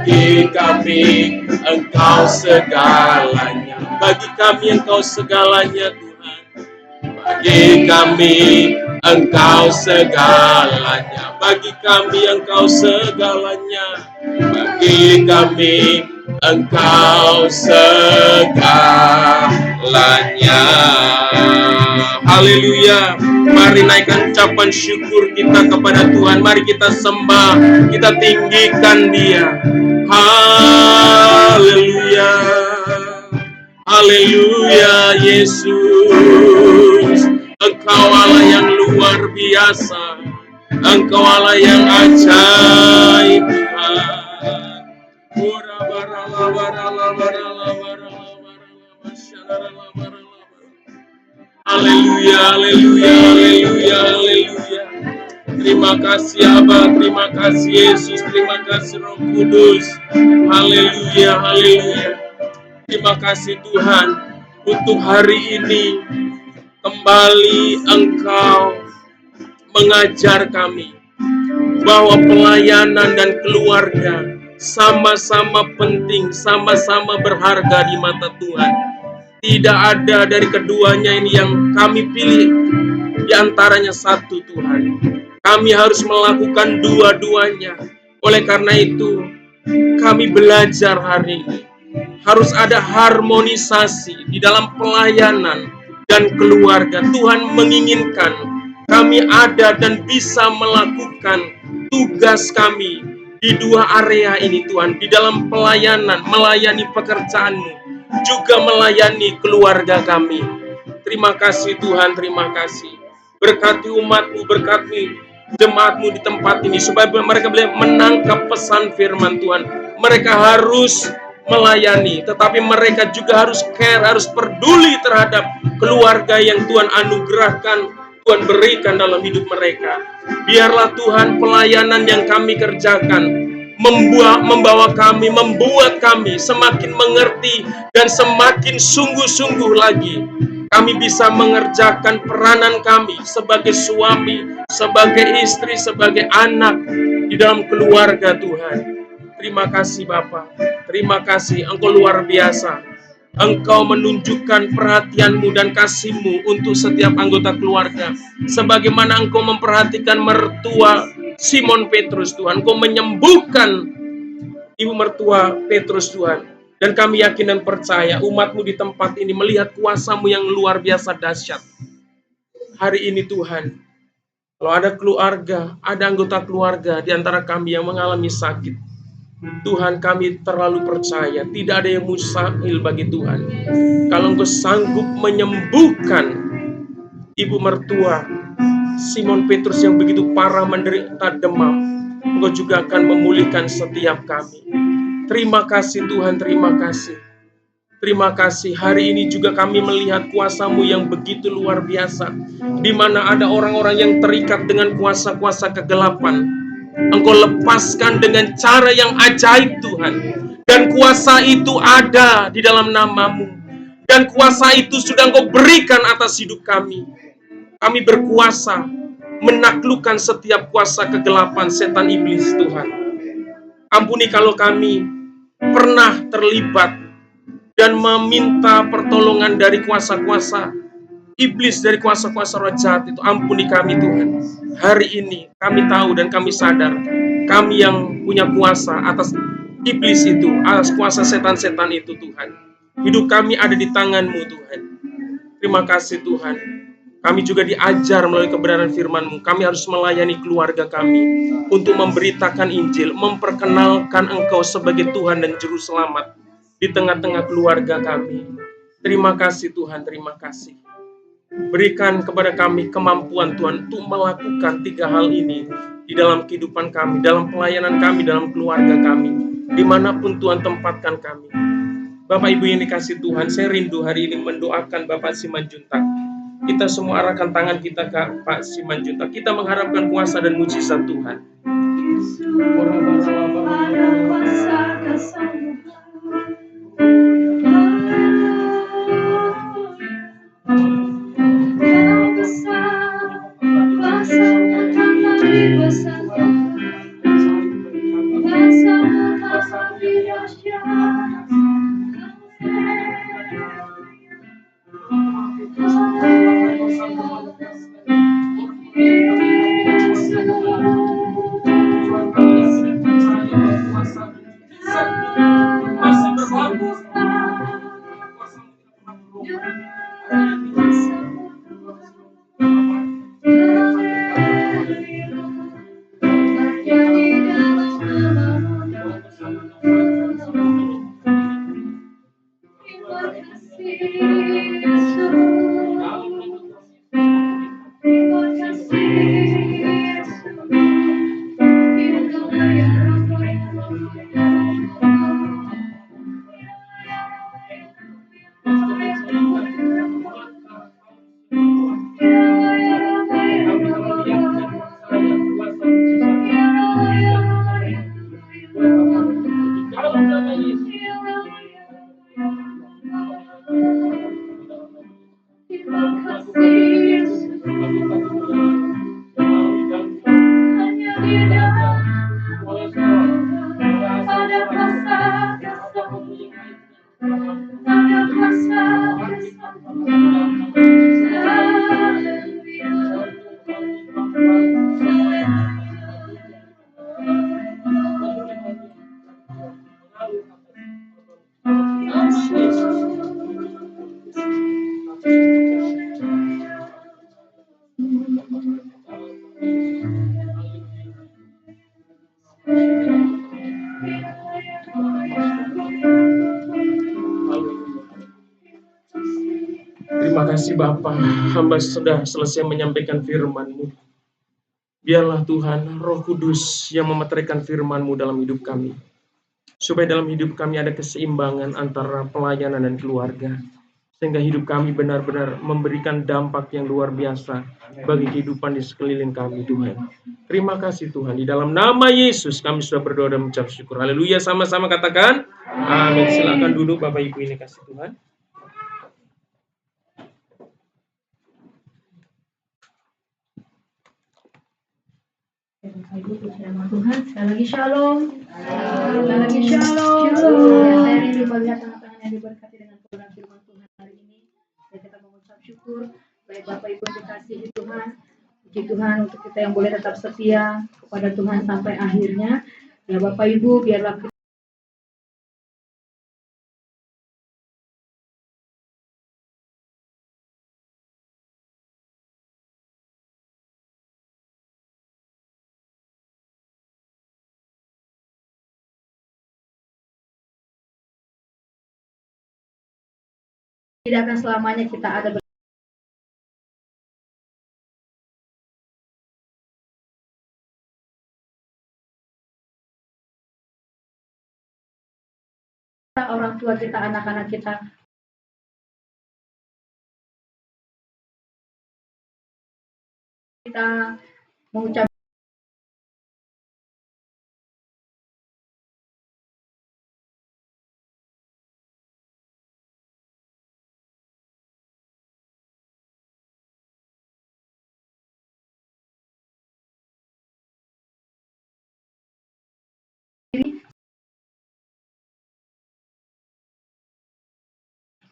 Bagi kami Engkau segalanya. Bagi kami Engkau segalanya Tuhan. Bagi kami Engkau segalanya. Bagi kami Engkau segalanya. Bagi kami Engkau segalanya. Haleluya. Mari naikkan ucapan syukur kita kepada Tuhan. Mari kita sembah, kita tinggikan Dia. Haleluya. Haleluya Yesus. Engkau Allah yang luar biasa. Engkau Allah yang ajaib Tuhan. Haleluya, haleluya, haleluya, haleluya. Terima kasih Abah, terima kasih Yesus, terima kasih Roh Kudus. Haleluya, haleluya. Terima kasih Tuhan untuk hari ini kembali Engkau mengajar kami bahwa pelayanan dan keluarga sama-sama penting, sama-sama berharga di mata Tuhan. Tidak ada dari keduanya ini yang kami pilih, di antaranya satu Tuhan. Kami harus melakukan dua-duanya. Oleh karena itu, kami belajar hari ini. Harus ada harmonisasi di dalam pelayanan dan keluarga. Tuhan menginginkan kami ada dan bisa melakukan tugas kami di dua area ini Tuhan. Di dalam pelayanan, melayani pekerjaan-Mu, juga melayani keluarga kami. Terima kasih Tuhan, terima kasih. Berkati umat-Mu, berkati jemaat-Mu di tempat ini, supaya mereka boleh menangkap pesan firman Tuhan. Mereka harus melayani, tetapi mereka juga harus care, harus peduli terhadap keluarga yang Tuhan anugerahkan, Tuhan berikan dalam hidup mereka. Biarlah Tuhan pelayanan yang kami kerjakan membuat kami semakin mengerti dan semakin sungguh-sungguh lagi. Kami bisa mengerjakan peranan kami sebagai suami, sebagai istri, sebagai anak di dalam keluarga Tuhan. Terima kasih Bapa. Terima kasih, Engkau luar biasa. Engkau menunjukkan perhatian-Mu dan kasih-Mu untuk setiap anggota keluarga. Sebagaimana Engkau memperhatikan mertua Simon Petrus Tuhan. Engkau menyembuhkan ibu mertua Petrus Tuhan. Dan kami yakin dan percaya umat-Mu di tempat ini melihat kuasa-Mu yang luar biasa dahsyat. Hari ini Tuhan, kalau ada keluarga, ada anggota keluarga di antara kami yang mengalami sakit, Tuhan, kami terlalu percaya tidak ada yang mustahil bagi Tuhan. Kalau Engkau sanggup menyembuhkan ibu mertua Simon Petrus yang begitu parah menderita demam, Engkau juga akan memulihkan setiap kami. Terima kasih Tuhan, terima kasih. Terima kasih, hari ini juga kami melihat kuasa-Mu yang begitu luar biasa, di mana ada orang-orang yang terikat dengan kuasa-kuasa kegelapan. Engkau lepaskan dengan cara yang ajaib Tuhan. Dan kuasa itu ada di dalam nama-Mu. Dan kuasa itu sudah Engkau berikan atas hidup kami. Kami berkuasa menaklukkan setiap kuasa kegelapan setan iblis Tuhan. Ampuni kalau kami pernah terlibat dan meminta pertolongan dari kuasa-kuasa iblis, dari kuasa-kuasa roh jahat itu. Ampuni kami Tuhan. Hari ini kami tahu dan kami sadar kami yang punya kuasa atas iblis itu, atas kuasa setan-setan itu Tuhan. Hidup kami ada di tangan-Mu Tuhan. Terima kasih Tuhan. Kami juga diajar melalui kebenaran firman-Mu. Kami harus melayani keluarga kami untuk memberitakan Injil, memperkenalkan Engkau sebagai Tuhan dan Juru Selamat di tengah-tengah keluarga kami. Terima kasih Tuhan, terima kasih. Berikan kepada kami kemampuan Tuhan untuk melakukan 3 hal ini di dalam kehidupan kami, dalam pelayanan kami, dalam keluarga kami, dimanapun Tuhan tempatkan kami. Bapak Ibu yang dikasih Tuhan, saya rindu hari ini mendoakan Bapak Simanjuntak. Kita semua arahkan tangan kita ke Pak Simanjuntak. Kita mengharapkan kuasa dan mujizat Tuhan. Ada kuasa kesembuhan. Kau besar, kuasa-Mu tak dibesarkan. Kuasa-Mu tak dahsyat. Terima kasih Bapa, hamba sudah selesai menyampaikan firman-Mu. Biarlah Tuhan, Roh Kudus yang memeteraikan firman-Mu dalam hidup kami. Supaya dalam hidup kami ada keseimbangan antara pelayanan dan keluarga. Sehingga hidup kami benar-benar memberikan dampak yang luar biasa bagi kehidupan di sekeliling kami Tuhan. Terima kasih Tuhan. Di dalam nama Yesus kami sudah berdoa dan mengucap syukur. Haleluya, sama-sama katakan. Amin. Silakan duduk Bapak Ibu ini kasih Tuhan. Ibu puji nama Tuhan. Sekali lagi shalom. Sekali lagi shalom. Ya, saya rindu melihat tangan-tangan yang diberkati dengan kebenaran firman Tuhan hari ini. Dan kita mengucap syukur baik Bapak Ibu yang dikasihi Tuhan. Puji Tuhan untuk kita yang boleh tetap setia kepada Tuhan sampai akhirnya. Ya Bapak Ibu, biarlah tidak akan selamanya kita ada orang tua kita, anak-anak kita mengucap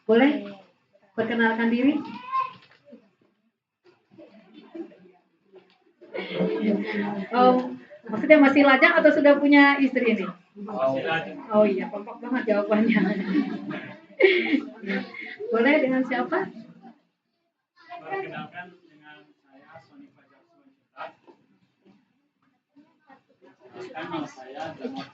boleh perkenalkan diri. Oh, maksudnya masih lajang atau sudah punya istri ini? Oh iya, kompak banget jawabannya. Boleh dengan siapa? Perkenalkan dengan saya Sony Fajar Sumanjutat. Nama saya Damar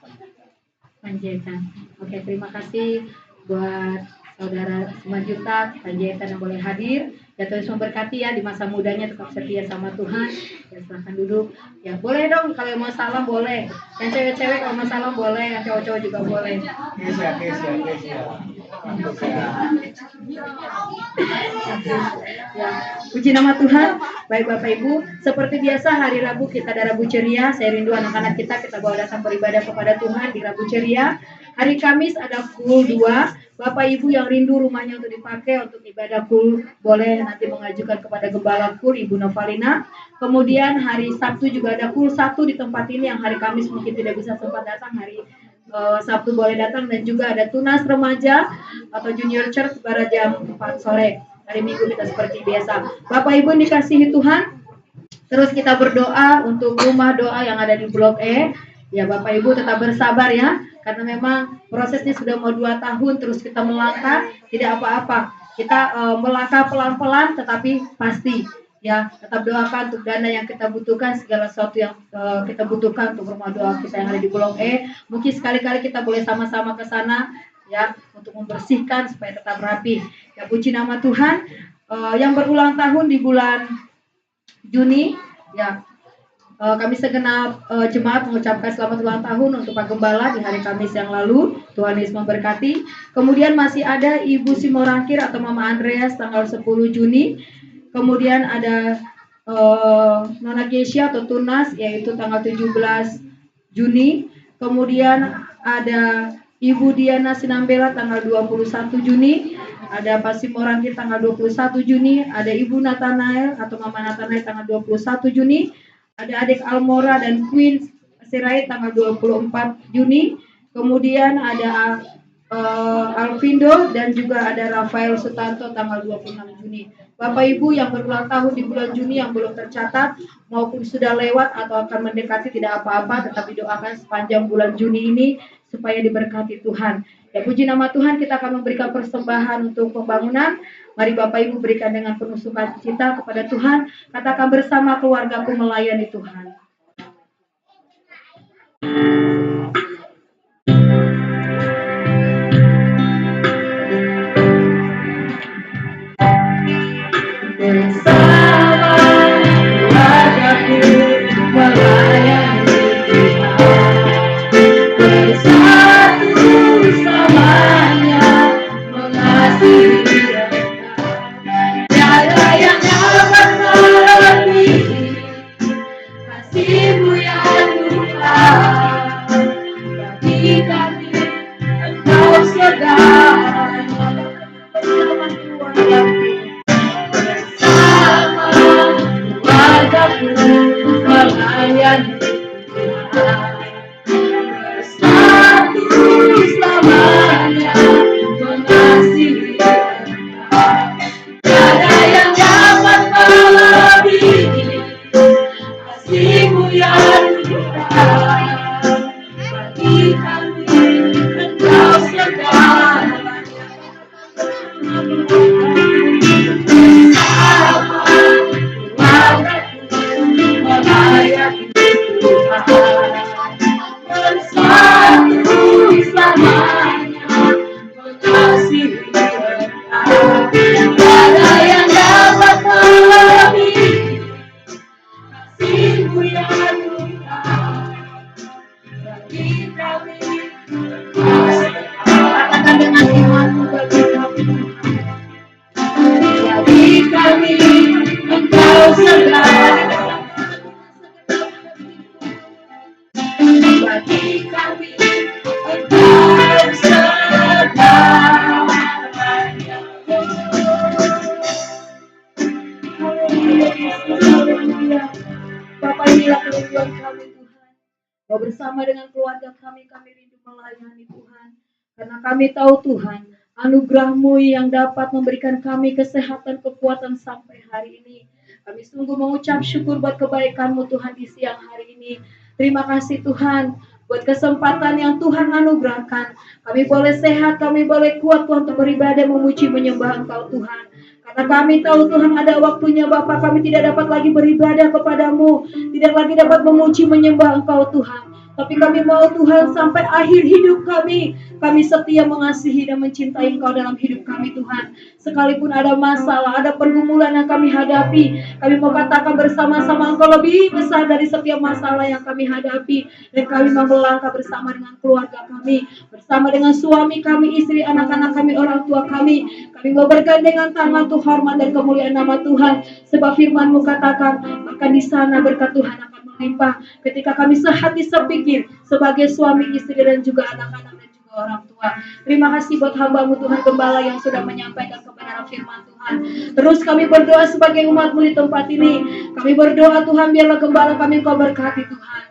Panjaitan. Oke, terima kasih buat saudara Sumanjutat, Panjaitan yang boleh hadir. Ya Tuhan memberkati ya di masa mudanya tetap setia sama Tuhan. Ya silahkan duduk. Ya boleh dong kalau mau salam boleh. Yang cewek-cewek kalau mau salam boleh, yang cowok-cowok juga boleh. Kesia. Ya, puji nama Tuhan. Baik Bapak Ibu, seperti biasa hari Rabu kita ada Rabu Ceria. Saya rindu anak-anak kita bawa datang beribadah kepada Tuhan di Rabu Ceria. Hari Kamis ada Kul 2. Bapak Ibu yang rindu rumahnya untuk dipakai untuk ibadah Kul, boleh nanti mengajukan kepada Gembala Kul Ibu Novalina. Kemudian hari Sabtu juga ada Kul 1 di tempat ini, yang hari Kamis mungkin tidak bisa sempat datang, hari Sabtu boleh datang. Dan juga ada Tunas Remaja atau Junior Church pada jam 4 sore. Hari Minggu kita seperti biasa. Bapak Ibu dikasihi Tuhan, terus kita berdoa untuk rumah doa yang ada di Blok E. Ya Bapak Ibu tetap bersabar ya, karena memang prosesnya sudah mau 2 tahun terus kita melangkah, tidak apa-apa. Kita melangkah pelan-pelan tetapi pasti. Ya, tetap doakan untuk dana yang kita butuhkan, segala sesuatu yang kita butuhkan untuk rumah doa kita yang ada di Blok E. Mungkin sekali-kali kita boleh sama-sama ke sana ya, untuk membersihkan supaya tetap rapi. Ya puji nama Tuhan. Yang berulang tahun di bulan Juni, ya kami segenap jemaat mengucapkan selamat ulang tahun untuk Pak Gembala di hari Kamis yang lalu. Tuhan Yesus memberkati. Kemudian masih ada Ibu Simorangkir atau Mama Andreas tanggal 10 Juni. Kemudian ada Nona Gesya atau Tunas yaitu tanggal 17 Juni. Kemudian ada Ibu Diana Sinambela tanggal 21 Juni. Ada Pak Simorangkir tanggal 21 Juni. Ada Ibu Nathanael atau Mama Nathanael tanggal 21 Juni. Ada adik Almora dan Queen Sirait tanggal 24 Juni. Kemudian ada Alvindo dan juga ada Rafael Sutanto tanggal 26 Juni. Bapak Ibu yang berulang tahun di bulan Juni yang belum tercatat maupun sudah lewat atau akan mendekati tidak apa-apa, tetapi doakan sepanjang bulan Juni ini supaya diberkati Tuhan. Ya puji nama Tuhan, kita akan memberikan persembahan untuk pembangunan. Mari Bapak Ibu berikan dengan penuh sukacita kepada Tuhan. Katakan bersama, keluargaku melayani Tuhan. Bersama keluargaku melayani Tuhan. Bersatu selamanya mengasihi Dia. Tiada yang dapat melebihi kasih-Mu ya Tuhan. selamanya mengasihi. Tiada yang dapat melebihi kasih-Mu yang limpah bagi kami. Engkau segalanya. Melayani Tuhan bersatu selamanya mengasihi Engkau. Tiada yang dapat melebihi kasih-Mu yang limpah bagi kami. Katakan dengan iman-Mu bagi kami. Bagi kami Engkau segalanya. Bagi kami Engkau segalanya. Haleluya Yesus, haleluya. Bapa, inilah kerinduan kami Tuhan. Kau bersama dengan keluarga kami rindu melayani Tuhan. Karena kami tahu Tuhan, anugerah-Mu yang dapat memberikan kami kesehatan, kekuatan sampai hari ini. Kami sungguh mengucap syukur buat kebaikan-Mu Tuhan di siang hari ini. Terima kasih Tuhan buat kesempatan yang Tuhan anugerahkan. Kami boleh sehat, kami boleh kuat Tuhan untuk beribadah, memuji, menyembah Engkau Tuhan. Karena kami tahu Tuhan ada waktunya Bapa, kami tidak dapat lagi beribadah kepada-Mu, tidak lagi dapat memuji, menyembah Engkau Tuhan. Tapi kami mau Tuhan sampai akhir hidup kami setia mengasihi dan mencintai Engkau dalam hidup kami Tuhan. Sekalipun ada masalah, ada pergumulan yang kami hadapi, kami mau katakan bersama-sama Engkau lebih besar dari setiap masalah yang kami hadapi. Dan kami mau melangkah bersama dengan keluarga kami, bersama dengan suami kami, istri, anak-anak kami, orang tua kami. Kami mau bergandengan tangan untuk hormat dan kemuliaan nama Tuhan. Sebab firman-Mu katakan, bahkan di sana berkat Tuhan akan melimpah ketika kami sehati sepikir sebagai suami, istri, dan juga anak-anak dan juga orang tua. Terima kasih buat hamba-Mu Tuhan Gembala yang sudah menyampaikan kebenaran firman Tuhan. Terus kami berdoa sebagai umat-Mu di tempat ini. Kami berdoa Tuhan, biarlah Gembala kami Kau berkati Tuhan.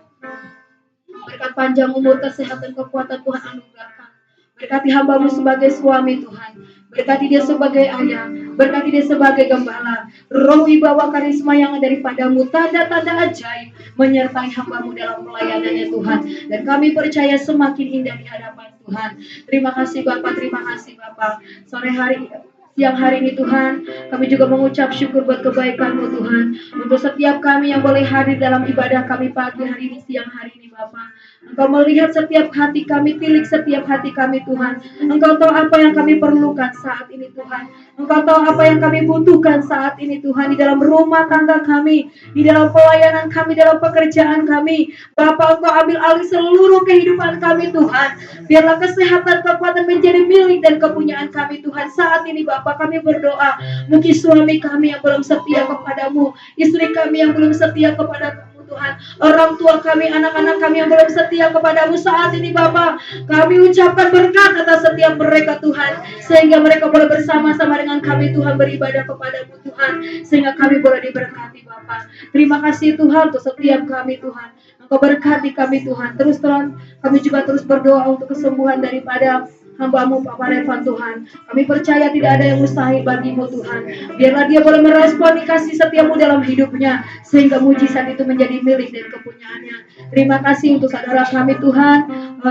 Berkat panjang umur, kesehatan, kekuatan Tuhan anugerahkan. Berkati hamba-Mu sebagai suami Tuhan. Berkati dia sebagai ayah, berkati dia sebagai gembala. Roh wibawa karisma yang daripada-Mu, tanda-tanda ajaib menyertai hamba-Mu dalam pelayanannya Tuhan. Dan kami percaya semakin indah di hadapan Tuhan. Terima kasih Bapak, terima kasih Bapak. Siang hari ini Tuhan, kami juga mengucap syukur buat kebaikan-Mu Tuhan. Untuk setiap kami yang boleh hadir dalam ibadah kami pagi hari ini, siang hari ini Bapak. Engkau melihat setiap hati kami, tilik setiap hati kami Tuhan. Engkau tahu apa yang kami perlukan saat ini Tuhan. Engkau tahu apa yang kami butuhkan saat ini Tuhan. Di dalam rumah tangga kami, di dalam pelayanan kami, dalam pekerjaan kami. Bapa, Engkau ambil alih seluruh kehidupan kami Tuhan. Biarlah kesehatan, kekuatan menjadi milik dan kepunyaan kami Tuhan. Saat ini Bapa, kami berdoa. Mungkin suami kami yang belum setia kepada-Mu, istri kami yang belum setia kepada-Mu Tuhan, orang tua kami, anak-anak kami yang belum setia kepada-Mu saat ini Bapa, kami ucapkan berkat atas setiap mereka Tuhan, sehingga mereka boleh bersama-sama dengan kami Tuhan beribadah kepada-Mu Tuhan, sehingga kami boleh diberkati Bapa. Terima kasih Tuhan untuk setiap kami Tuhan. Engkau berkati kami Tuhan. Terus terang kami juga terus berdoa untuk kesembuhan daripada hamba-Mu Papa Revan Tuhan. Kami percaya tidak ada yang mustahil bagi-Mu Tuhan. Biarlah dia boleh meresponi kasih setia-Mu dalam hidupnya, sehingga mujizat itu menjadi milik dan kepunyaannya. Terima kasih untuk saudara kami Tuhan,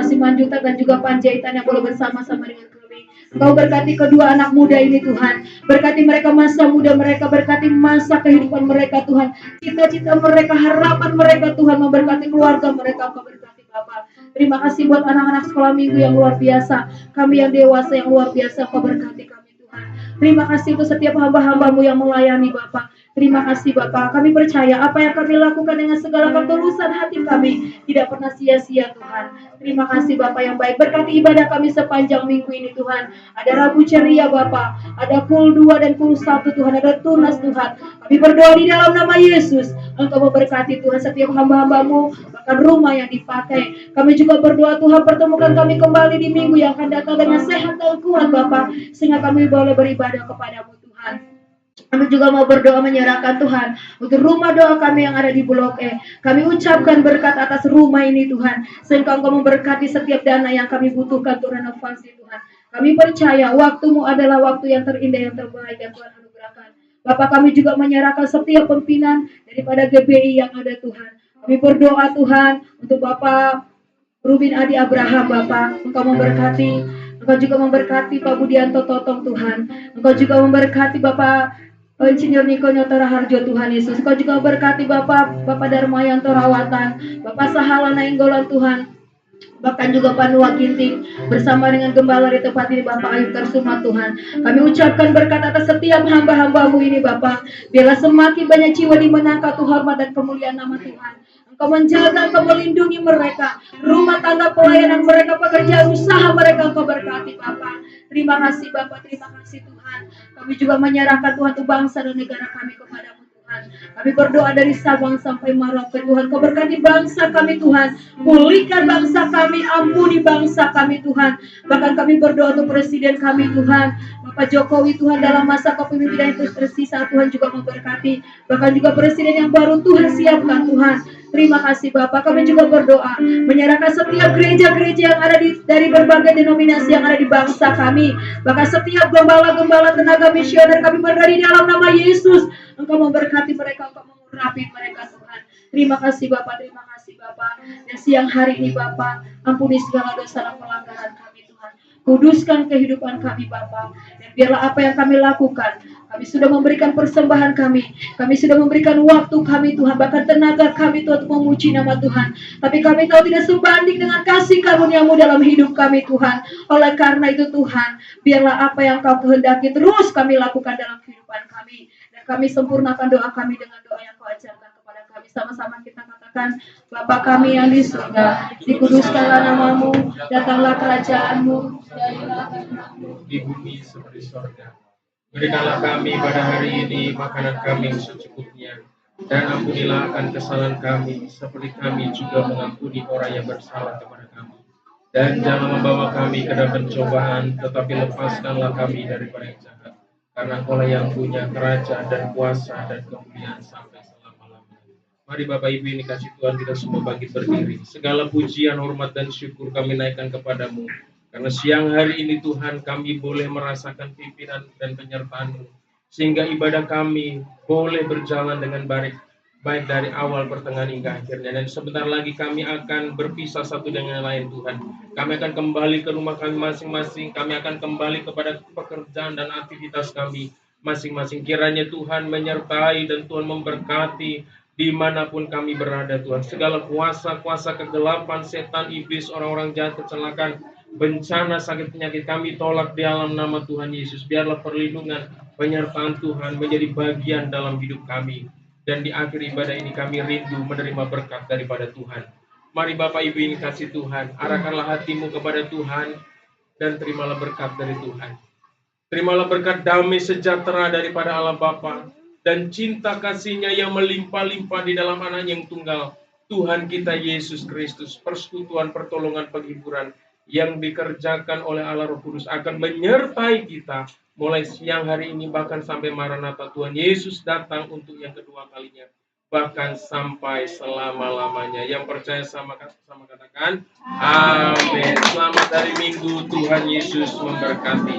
Simanjuta dan juga Panjaitan yang boleh bersama-sama dengan kami. Engkau berkati kedua anak muda ini Tuhan. Berkati mereka masa muda mereka, berkati masa kehidupan mereka Tuhan. Cita-cita mereka, harapan mereka Tuhan, memberkati keluarga mereka. Engkau berkati Bapak. Terima kasih buat anak-anak sekolah minggu yang luar biasa. Kami yang dewasa yang luar biasa, Engkau berkati kami Tuhan. Terima kasih untuk setiap hamba-hamba-Mu yang melayani Bapak. Terima kasih Bapak. Kami percaya apa yang kami lakukan dengan segala ketulusan hati kami tidak pernah sia-sia Tuhan. Terima kasih Bapak yang baik. Berkati ibadah kami sepanjang minggu ini Tuhan. Ada Rabu Ceria Bapak. Ada Kul 2 dan Kul 1 Tuhan. Ada Tunas Tuhan. Kami berdoa di dalam nama Yesus. Engkau memberkati Tuhan setiap hamba-hamba-Mu. Bahkan rumah yang dipakai. Kami juga berdoa Tuhan pertemukan kami kembali di minggu yang akan datang dengan sehat dan kuat Bapak. Sehingga kami boleh beribadah kepada-Mu Tuhan. Kami juga mau berdoa menyerahkan Tuhan untuk rumah doa kami yang ada di Blok E. Kami ucapkan berkat atas rumah ini Tuhan. Sehingga Engkau memberkati setiap dana yang kami butuhkan untuk renovasi Tuhan. Kami percaya waktumu adalah waktu yang terindah yang terbaik yang Tuhan anugerahkan. Bapak kami juga menyerahkan setiap pimpinan daripada GBI yang ada Tuhan. Kami berdoa Tuhan untuk Bapak Rubin Adi Abraham Bapak. Engkau memberkati. Engkau juga memberkati Pak Budianto Totong Tuhan. Engkau juga memberkati Bapak Insinyur Niko Nyotara Harjo Tuhan Yesus. Kau juga berkati Bapak Darmayanto Rawatan, Bapak Sahala Nainggolan Tuhan. Bahkan juga Panua Ginting bersama dengan gembala di tempat ini Bapak Ayub Tersuma Tuhan. Kami ucapkan berkat atas setiap hamba-hambamu ini Bapak. Biarlah semakin banyak jiwa dimenangkan Tuhan dan kemuliaan nama Tuhan. Engkau menjaga, Engkau melindungi mereka. Rumah tangga pelayanan mereka, pekerjaan usaha mereka Engkau berkati Bapak. Terima kasih Bapak, terima kasih Tuhan. Kami juga menyerahkan Tuhan untuk bangsa dan negara kami kepadamu Tuhan. Kami berdoa dari Sabang sampai Merauke Tuhan. Kau berkati bangsa kami Tuhan. Pulihkan bangsa kami, ampuni bangsa kami Tuhan. Bahkan kami berdoa untuk presiden kami Tuhan. Bapak Jokowi Tuhan dalam masa kepemimpinan itu tersisa Tuhan juga memberkati. Bahkan juga presiden yang baru Tuhan siapkan Tuhan. Terima kasih Bapak. Kami juga berdoa menyerahkan setiap gereja-gereja yang ada dari berbagai denominasi yang ada di bangsa kami. Bahkan setiap gembala-gembala tenaga misioner kami berdoa di dalam nama Yesus. Engkau memberkati mereka, Engkau mengurapi mereka Tuhan. Terima kasih Bapak, terima kasih Bapak. Dan siang hari ini Bapak, ampuni segala dosa dan pelanggaran kami Tuhan. Kuduskan kehidupan kami Bapak. Dan biarlah apa yang kami lakukan, kami sudah memberikan persembahan kami sudah memberikan waktu kami Tuhan, bahkan tenaga kami Tuhan untuk memuji nama Tuhan. Tapi kami tahu tidak sebanding dengan kasih karunia-Mu dalam hidup kami Tuhan. Oleh karena itu Tuhan, biarlah apa yang Kau kehendaki terus kami lakukan dalam kehidupan kami. Dan kami sempurnakan doa kami dengan doa yang Kau ajarkan kepada kami. Sama-sama kita katakan, Bapa kami yang di surga, dikuduskanlah nama-Mu, datanglah kerajaan-Mu, jadilah kehendak-Mu di bumi seperti sorga. Berikanlah kami pada hari ini makanan kami yang secukupnya, dan ampunilah akan kesalahan kami, seperti kami juga mengampuni orang yang bersalah kepada kami. Dan jangan membawa kami ke dalam pencobaan, tetapi lepaskanlah kami daripada yang jahat. Karena Engkau yang punya kerajaan dan kuasa dan kemuliaan sampai selama-lamanya. Mari Bapak Ibu ini kasih Tuhan kita semua bangkit berdiri. Segala pujian, hormat, dan syukur kami naikkan kepadamu. Karena siang hari ini Tuhan kami boleh merasakan pimpinan dan penyertaan-Mu. Sehingga ibadah kami boleh berjalan dengan baik dari awal, pertengahan, hingga akhirnya. Dan sebentar lagi kami akan berpisah satu dengan yang lain Tuhan. Kami akan kembali ke rumah kami masing-masing. Kami akan kembali kepada pekerjaan dan aktivitas kami masing-masing. Kiranya Tuhan menyertai dan Tuhan memberkati dimanapun kami berada Tuhan. Segala kuasa-kuasa kegelapan, setan, iblis, orang-orang jahat, kecelakaan, bencana, sakit, penyakit kami tolak di dalam nama Tuhan Yesus. Biarlah perlindungan, penyertaan Tuhan menjadi bagian dalam hidup kami. Dan di akhir ibadah ini kami rindu menerima berkat daripada Tuhan. Mari Bapak Ibu ini kasih Tuhan, arahkanlah hatimu kepada Tuhan dan terimalah berkat dari Tuhan. Terimalah berkat damai sejahtera daripada Allah Bapa dan cinta kasih-Nya yang melimpah-limpah di dalam Anak yang tunggal, Tuhan kita Yesus Kristus. Persekutuan, pertolongan, penghiburan yang dikerjakan oleh Allah Roh Kudus akan menyertai kita mulai siang hari ini bahkan sampai Maranatha Tuhan Yesus datang untuk yang kedua kalinya, bahkan sampai selama-lamanya. Yang percaya sama katakan amin. Selamat hari Minggu, Tuhan Yesus memberkati.